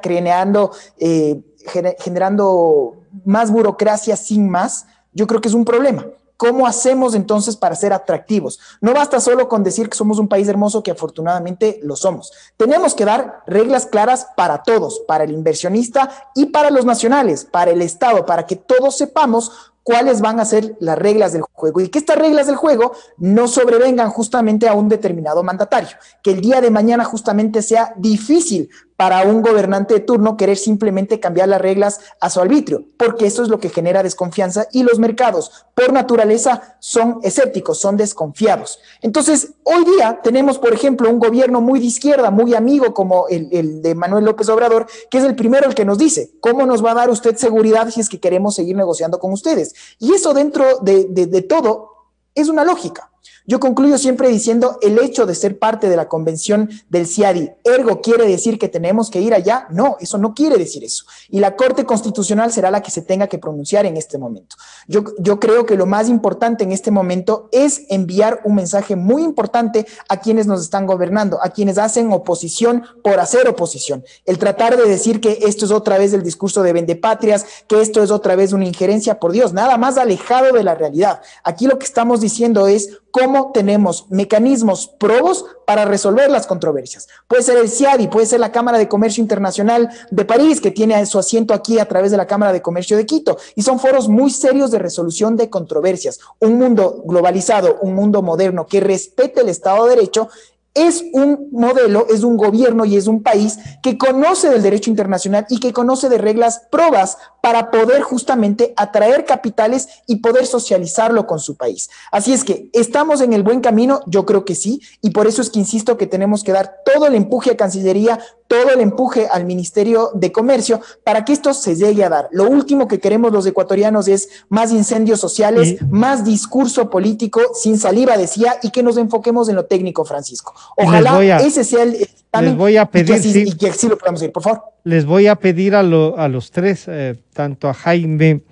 M: generando más burocracia sin más, yo creo que es un problema. ¿Cómo hacemos entonces para ser atractivos? No basta solo con decir que somos un país hermoso, que afortunadamente lo somos. Tenemos que dar reglas claras para todos, para el inversionista y para los nacionales, para el Estado, para que todos sepamos cuáles van a ser las reglas del juego y que estas reglas del juego no sobrevengan justamente a un determinado mandatario, que el día de mañana justamente sea difícil para un gobernante de turno querer simplemente cambiar las reglas a su arbitrio, porque eso es lo que genera desconfianza y los mercados por naturaleza son escépticos, son desconfiados. Entonces, hoy día tenemos, por ejemplo, un gobierno muy de izquierda, muy amigo como el de Manuel López Obrador, que es el primero el que nos dice, ¿cómo nos va a dar usted seguridad si es que queremos seguir negociando con ustedes? Y eso dentro de todo es una lógica. Yo concluyo siempre diciendo el hecho de ser parte de la convención del CIADI, ergo quiere decir que tenemos que ir allá. No, eso no quiere decir eso. Y la Corte Constitucional será la que se tenga que pronunciar en este momento. Yo creo que lo más importante en este momento es enviar un mensaje muy importante a quienes nos están gobernando, a quienes hacen oposición por hacer oposición. El tratar de decir que esto es otra vez el discurso de vendepatrias, que esto es otra vez una injerencia, por Dios, nada más alejado de la realidad. Aquí lo que estamos diciendo es cómo tenemos mecanismos probos para resolver las controversias. Puede ser el CIADI, puede ser la Cámara de Comercio Internacional de París, que tiene su asiento aquí a través de la Cámara de Comercio de Quito, y son foros muy serios de resolución de controversias. Un mundo globalizado, un mundo moderno que respete el Estado de Derecho, es un modelo, es un gobierno y es un país que conoce del derecho internacional y que conoce de reglas probas para poder justamente atraer capitales y poder socializarlo con su país. Así es que, ¿estamos en el buen camino? Yo creo que sí, y por eso es que insisto que tenemos que dar todo el empuje a Cancillería, todo el empuje al Ministerio de Comercio para que esto se llegue a dar. Lo último que queremos los ecuatorianos es más incendios sociales, más discurso político sin saliva, decía, y que nos enfoquemos en lo técnico, Francisco. Ojalá ese sea el
F: les voy a pedir,
M: y que así lo podamos ir, por favor.
F: Les voy a pedir a los tres, tanto a Jaime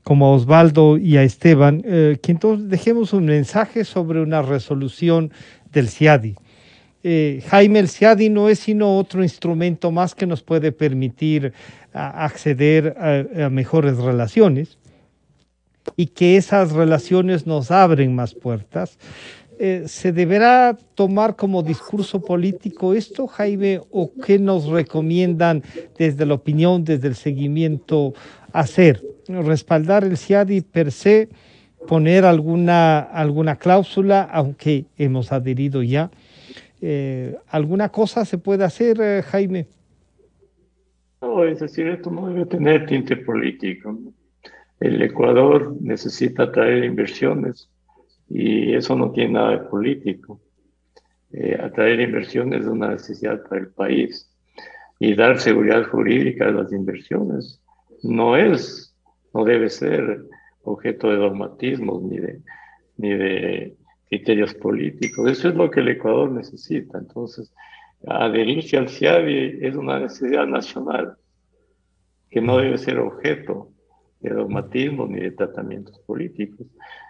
F: como a Osvaldo y a Esteban, que entonces dejemos un mensaje sobre una resolución del CIADI. Jaime, el CIADI no es sino otro instrumento más que nos puede permitir acceder a mejores relaciones y que esas relaciones nos abren más puertas. ¿Se deberá tomar como discurso político esto, Jaime, o qué nos recomiendan desde la opinión, desde el seguimiento hacer? ¿Respaldar el CIADI per se poner alguna cláusula, aunque hemos adherido ya. ¿Alguna cosa se puede hacer, Jaime?
K: No, es decir, esto no debe tener tinte político, ¿no? El Ecuador necesita atraer inversiones y eso no tiene nada de político. Atraer inversiones es una necesidad para el país y dar seguridad jurídica a las inversiones no debe ser objeto de dogmatismos ni de criterios políticos. Eso es lo que el Ecuador necesita. Entonces, adherirse al CIADI es una necesidad nacional que no debe ser objeto de dogmatismos ni de tratamientos políticos.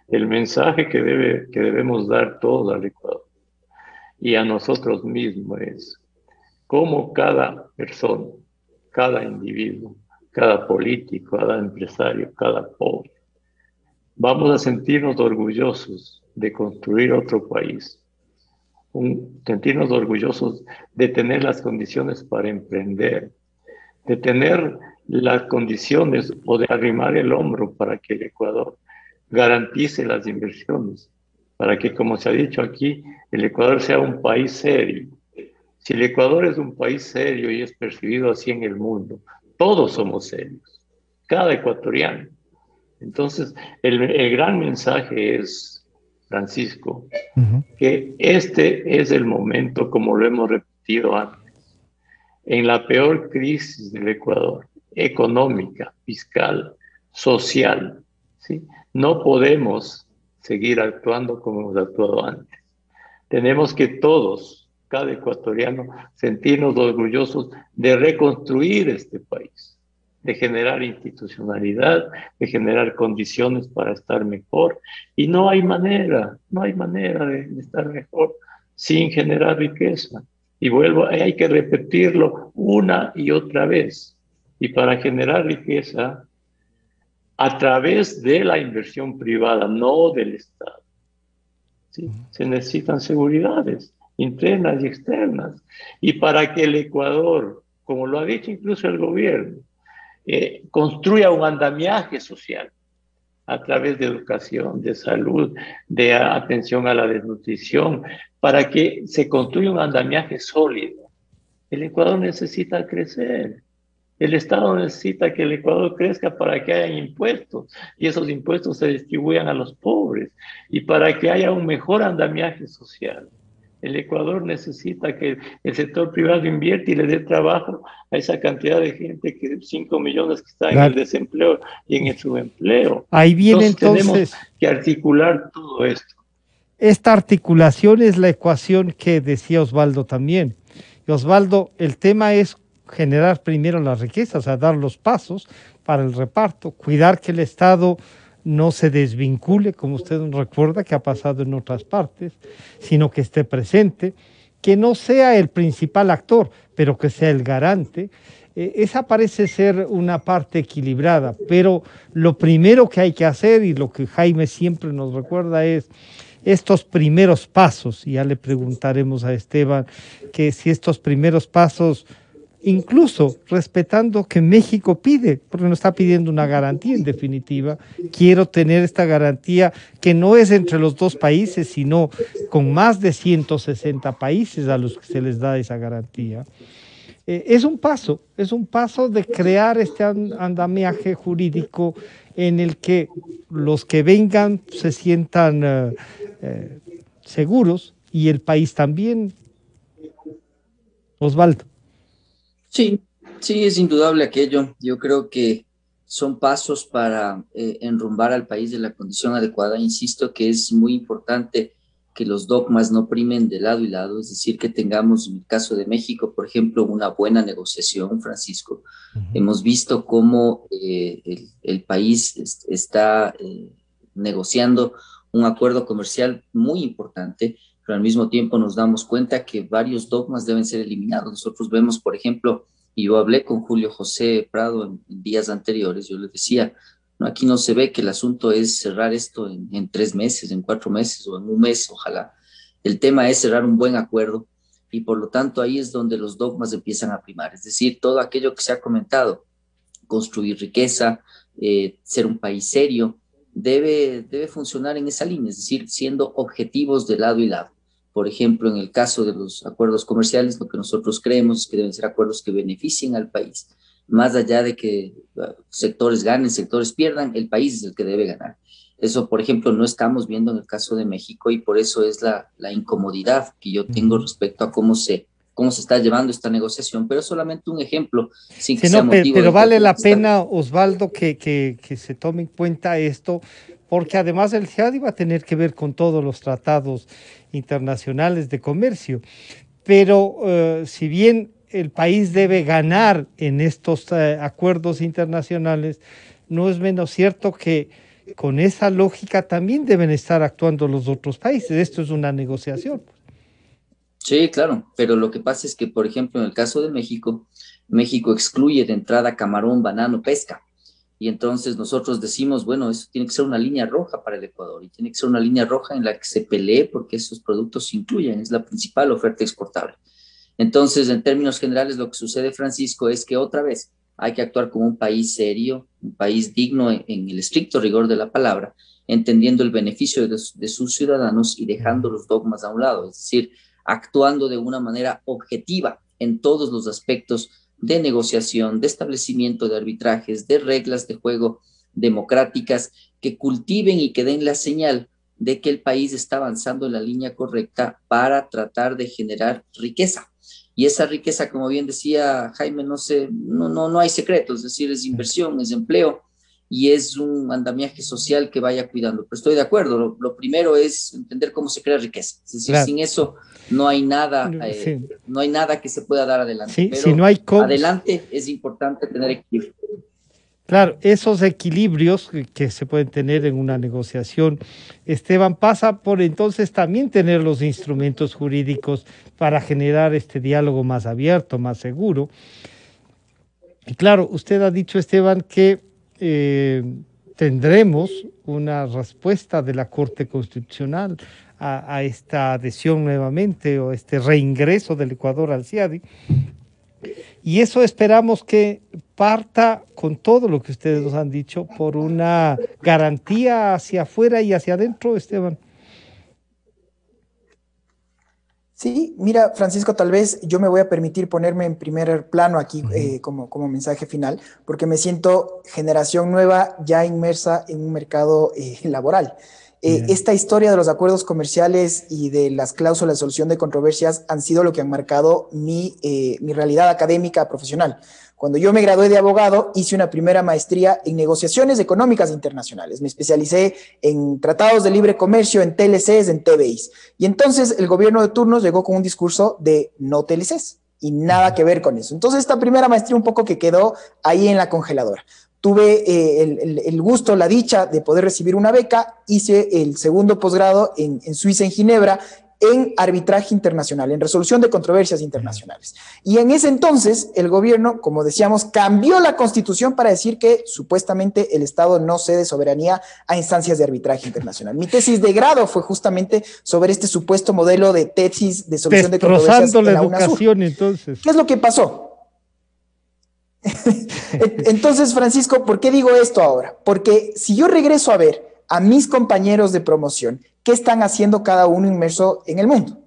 K: El mensaje que debemos dar todos al Ecuador y a nosotros mismos es cómo cada persona, cada individuo, cada político, cada empresario, cada pobre, vamos a sentirnos orgullosos de construir otro país, sentirnos orgullosos de tener las condiciones para emprender, de tener las condiciones o de arrimar el hombro para que el Ecuador garantice las inversiones, para que, como se ha dicho aquí, el Ecuador sea un país serio. Si el Ecuador es un país serio y es percibido así en el mundo, todos somos serios, cada ecuatoriano. Entonces, el gran mensaje es, Francisco, que este es el momento, como lo hemos repetido antes, en la peor crisis del Ecuador, económica, fiscal, social, ¿sí? No podemos seguir actuando como hemos actuado antes. Tenemos que todos, cada ecuatoriano, sentirnos orgullosos de reconstruir este país, de generar institucionalidad, de generar condiciones para estar mejor. Y no hay manera de estar mejor sin generar riqueza. Y hay que repetirlo una y otra vez. Y para generar riqueza, a través de la inversión privada, no del Estado, ¿sí? Se necesitan seguridades internas y externas. Y para que el Ecuador, como lo ha dicho incluso el gobierno, construya un andamiaje social a través de educación, de salud, de atención a la desnutrición, para que se construya un andamiaje sólido. El Ecuador necesita crecer. El Estado necesita que el Ecuador crezca para que haya impuestos y esos impuestos se distribuyan a los pobres y para que haya un mejor andamiaje social. El Ecuador necesita que el sector privado invierta y le dé trabajo a esa cantidad de gente, que 5 millones que están en el desempleo y en el subempleo.
F: Ahí viene
K: entonces tenemos que articular todo esto.
F: Esta articulación es la ecuación que decía Osvaldo también. Y Osvaldo, el tema es generar primero la riqueza, o sea, dar los pasos para el reparto, cuidar que el Estado no se desvincule, como usted nos recuerda que ha pasado en otras partes, sino que esté presente, que no sea el principal actor, pero que sea el garante. Esa parece ser una parte equilibrada, pero lo primero que hay que hacer, y lo que Jaime siempre nos recuerda, es estos primeros pasos, y ya le preguntaremos a Esteban que si estos primeros pasos, incluso respetando que México pide, porque no está pidiendo una garantía en definitiva, quiero tener esta garantía que no es entre los dos países, sino con más de 160 países a los que se les da esa garantía. Es un paso de crear este andamiaje jurídico en el que los que vengan se sientan seguros y el país también. Osvaldo.
L: Sí, es indudable aquello. Yo creo que son pasos para enrumbar al país de la condición adecuada. Insisto que es muy importante que los dogmas no primen de lado y lado, es decir, que tengamos, en el caso de México, por ejemplo, una buena negociación, Francisco. Hemos visto cómo el país está negociando un acuerdo comercial muy importante, pero al mismo tiempo nos damos cuenta que varios dogmas deben ser eliminados. Nosotros vemos, por ejemplo, y yo hablé con Julio José Prado en días anteriores, yo le decía, no, aquí no se ve que el asunto es cerrar esto en 3 meses, en 4 meses o en 1 mes, ojalá. El tema es cerrar un buen acuerdo y por lo tanto ahí es donde los dogmas empiezan a primar, es decir, todo aquello que se ha comentado, construir riqueza, ser un país serio, debe funcionar en esa línea, es decir, siendo objetivos de lado y lado. Por ejemplo, en el caso de los acuerdos comerciales, lo que nosotros creemos es que deben ser acuerdos que beneficien al país. Más allá de que sectores ganen, sectores pierdan, el país es el que debe ganar. Eso, por ejemplo, no estamos viendo en el caso de México y por eso es la incomodidad que yo tengo respecto a cómo se está llevando esta negociación, pero solamente un ejemplo. Sin que sea motivo
F: pero vale la pena, Osvaldo, que se tome en cuenta esto, porque además el CIADI va a tener que ver con todos los tratados internacionales de comercio. Pero si bien el país debe ganar en estos acuerdos internacionales, no es menos cierto que con esa lógica también deben estar actuando los otros países. Esto es una negociación.
L: Sí, claro, pero lo que pasa es que, por ejemplo, en el caso de México, México excluye de entrada camarón, banano, pesca. Y entonces nosotros decimos, bueno, eso tiene que ser una línea roja para el Ecuador y tiene que ser una línea roja en la que se pelee porque esos productos se incluyen, es la principal oferta exportable. Entonces, en términos generales, lo que sucede, Francisco, es que otra vez hay que actuar como un país serio, un país digno en el estricto rigor de la palabra, entendiendo el beneficio de sus ciudadanos y dejando los dogmas a un lado, es decir, actuando de una manera objetiva en todos los aspectos de negociación, de establecimiento de arbitrajes, de reglas de juego democráticas que cultiven y que den la señal de que el país está avanzando en la línea correcta para tratar de generar riqueza. Y esa riqueza, como bien decía Jaime, no hay secretos, es decir, es inversión, es empleo y es un andamiaje social que vaya cuidando. Pero estoy de acuerdo, lo primero es entender cómo se crea riqueza. Es decir, claro, sin eso no hay nada, no hay nada que se pueda dar adelante.
F: Sí,
L: pero
F: si no hay
L: adelante es importante tener equilibrio.
F: Claro, esos equilibrios que se pueden tener en una negociación, Esteban, pasa por entonces también tener los instrumentos jurídicos para generar este diálogo más abierto, más seguro. Y claro, usted ha dicho, Esteban, que tendremos una respuesta de la Corte Constitucional a esta adhesión nuevamente o este reingreso del Ecuador al CIADI. Y eso esperamos que parta con todo lo que ustedes nos han dicho por una garantía hacia afuera y hacia adentro, Esteban.
M: Sí, mira, Francisco, tal vez yo me voy a permitir ponerme en primer plano aquí como mensaje final, porque me siento generación nueva ya inmersa en un mercado laboral. Esta historia de los acuerdos comerciales y de las cláusulas de solución de controversias han sido lo que han marcado mi realidad académica profesional. Cuando yo me gradué de abogado, hice una primera maestría en negociaciones económicas internacionales. Me especialicé en tratados de libre comercio, en TLCs, en TBIs. Y entonces el gobierno de turno llegó con un discurso de no TLCs y nada que ver con eso. Entonces esta primera maestría un poco que quedó ahí en la congeladora. Tuve el gusto, la dicha de poder recibir una beca, hice el segundo posgrado en Suiza, en Ginebra, en arbitraje internacional, en resolución de controversias internacionales. Y en ese entonces, el gobierno, como decíamos, cambió la constitución para decir que supuestamente el Estado no cede soberanía a instancias de arbitraje internacional. Mi tesis de grado fue justamente sobre este supuesto modelo de tesis de solución de controversias en la
F: educación, entonces.
M: ¿Qué es lo que pasó? Entonces, Francisco, ¿por qué digo esto ahora? Porque si yo regreso a ver a mis compañeros de promoción, ¿qué están haciendo cada uno inmerso en el mundo?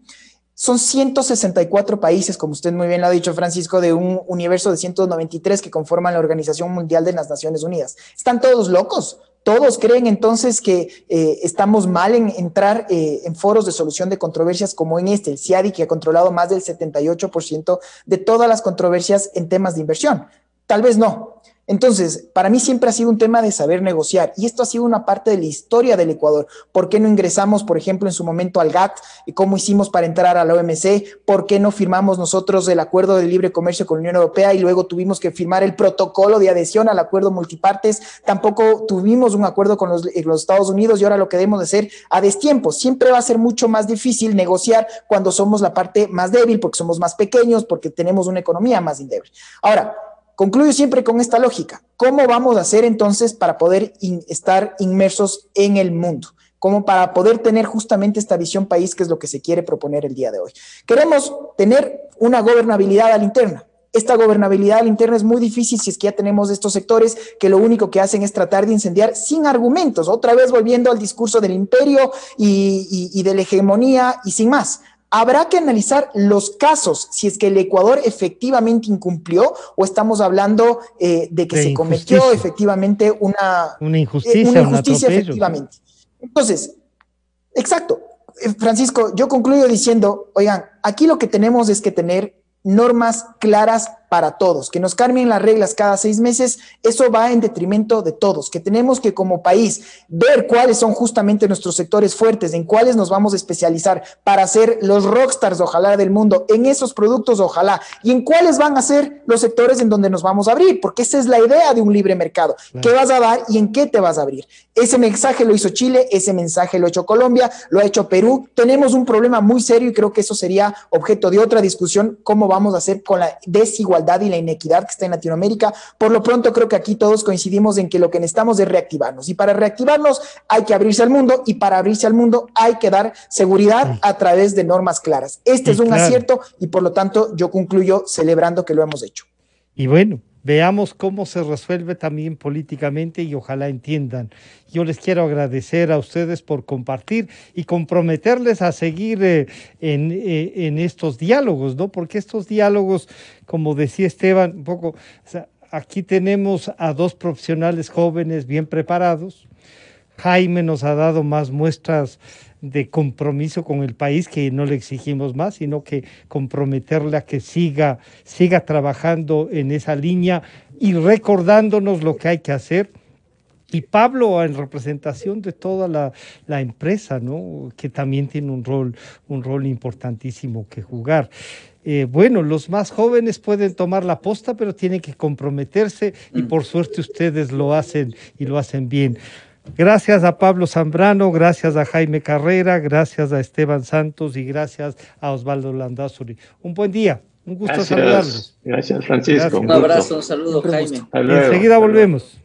M: Son 164 países, como usted muy bien lo ha dicho, Francisco, de un universo de 193 que conforman la Organización Mundial de las Naciones Unidas. ¿Están todos locos? ¿Todos creen entonces que estamos mal en entrar en foros de solución de controversias como en el CIADI, que ha controlado más del 78% de todas las controversias en temas de inversión? Tal vez no. Entonces, para mí siempre ha sido un tema de saber negociar y esto ha sido una parte de la historia del Ecuador. ¿Por qué no ingresamos, por ejemplo, en su momento al GATT? ¿Cómo hicimos para entrar a la OMC? ¿Por qué no firmamos nosotros el acuerdo de libre comercio con la Unión Europea y luego tuvimos que firmar el protocolo de adhesión al acuerdo multipartes? Tampoco tuvimos un acuerdo con los Estados Unidos y ahora lo que debemos de hacer a destiempo. Siempre va a ser mucho más difícil negociar cuando somos la parte más débil, porque somos más pequeños, porque tenemos una economía más endeble. Ahora, concluyo siempre con esta lógica. ¿Cómo vamos a hacer entonces para poder estar inmersos en el mundo? Como para poder tener justamente esta visión país, que es lo que se quiere proponer el día de hoy. Queremos tener una gobernabilidad a la interna. Esta gobernabilidad a la interna es muy difícil si es que ya tenemos estos sectores que lo único que hacen es tratar de incendiar sin argumentos, otra vez volviendo al discurso del imperio y de la hegemonía y sin más. Habrá que analizar los casos, si es que el Ecuador efectivamente incumplió o estamos hablando de que se cometió efectivamente una injusticia efectivamente. Entonces, exacto. Francisco, yo concluyo diciendo, oigan, aquí lo que tenemos es que tener normas claras para todos, que nos cambien las reglas cada 6 meses, eso va en detrimento de todos, que tenemos que como país ver cuáles son justamente nuestros sectores fuertes, en cuáles nos vamos a especializar para ser los rockstars, ojalá, del mundo, en esos productos, ojalá, y en cuáles van a ser los sectores en donde nos vamos a abrir, porque esa es la idea de un libre mercado. Claro. ¿Qué vas a dar y en qué te vas a abrir? Ese mensaje lo hizo Chile, ese mensaje lo ha hecho Colombia, lo ha hecho Perú. Tenemos un problema muy serio y creo que eso sería objeto de otra discusión, cómo vamos a hacer con la desigualdad y la inequidad que está en Latinoamérica. Por lo pronto creo que aquí todos coincidimos en que lo que necesitamos es reactivarnos, y para reactivarnos hay que abrirse al mundo, y para abrirse al mundo hay que dar seguridad a través de normas claras. Este es un acierto y por lo tanto yo concluyo celebrando que lo hemos hecho. Y bueno, veamos cómo se resuelve también políticamente y ojalá entiendan. Yo les quiero agradecer a ustedes por compartir y comprometerles a seguir en estos diálogos, ¿no? Porque estos diálogos, como decía Esteban, un poco, o sea, aquí tenemos a 2 profesionales jóvenes bien preparados. Jaime nos ha dado más muestras de compromiso con el país, que no le exigimos más, sino que comprometerle a que siga trabajando en esa línea y recordándonos lo que hay que hacer. Y Pablo, en representación de toda la empresa, ¿no? Que también tiene un rol importantísimo que jugar. Bueno, los más jóvenes pueden tomar la posta, pero tienen que comprometerse y por suerte ustedes lo hacen y lo hacen bien. Gracias a Pablo Zambrano, gracias a Jaime Carrera, gracias a Esteban Santos y gracias a Osvaldo Landázuri. Un buen día, un gusto saludarlos.
K: Gracias, Francisco. Gracias.
L: Un abrazo, un saludo, Jaime.
C: Enseguida volvemos.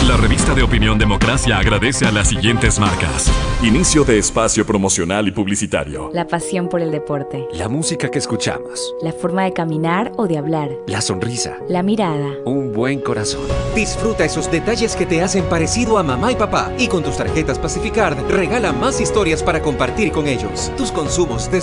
D: La revista de Opinión Democracia agradece a las siguientes marcas.
C: Inicio de espacio promocional y publicitario.
N: La pasión por el deporte.
O: La música que escuchamos.
N: La forma de caminar o de hablar.
O: La sonrisa.
N: La mirada.
O: Un buen corazón.
P: Disfruta esos detalles que te hacen parecido a mamá y papá. Y con tus tarjetas Pacificard, regala más historias para compartir con ellos. Tus consumos de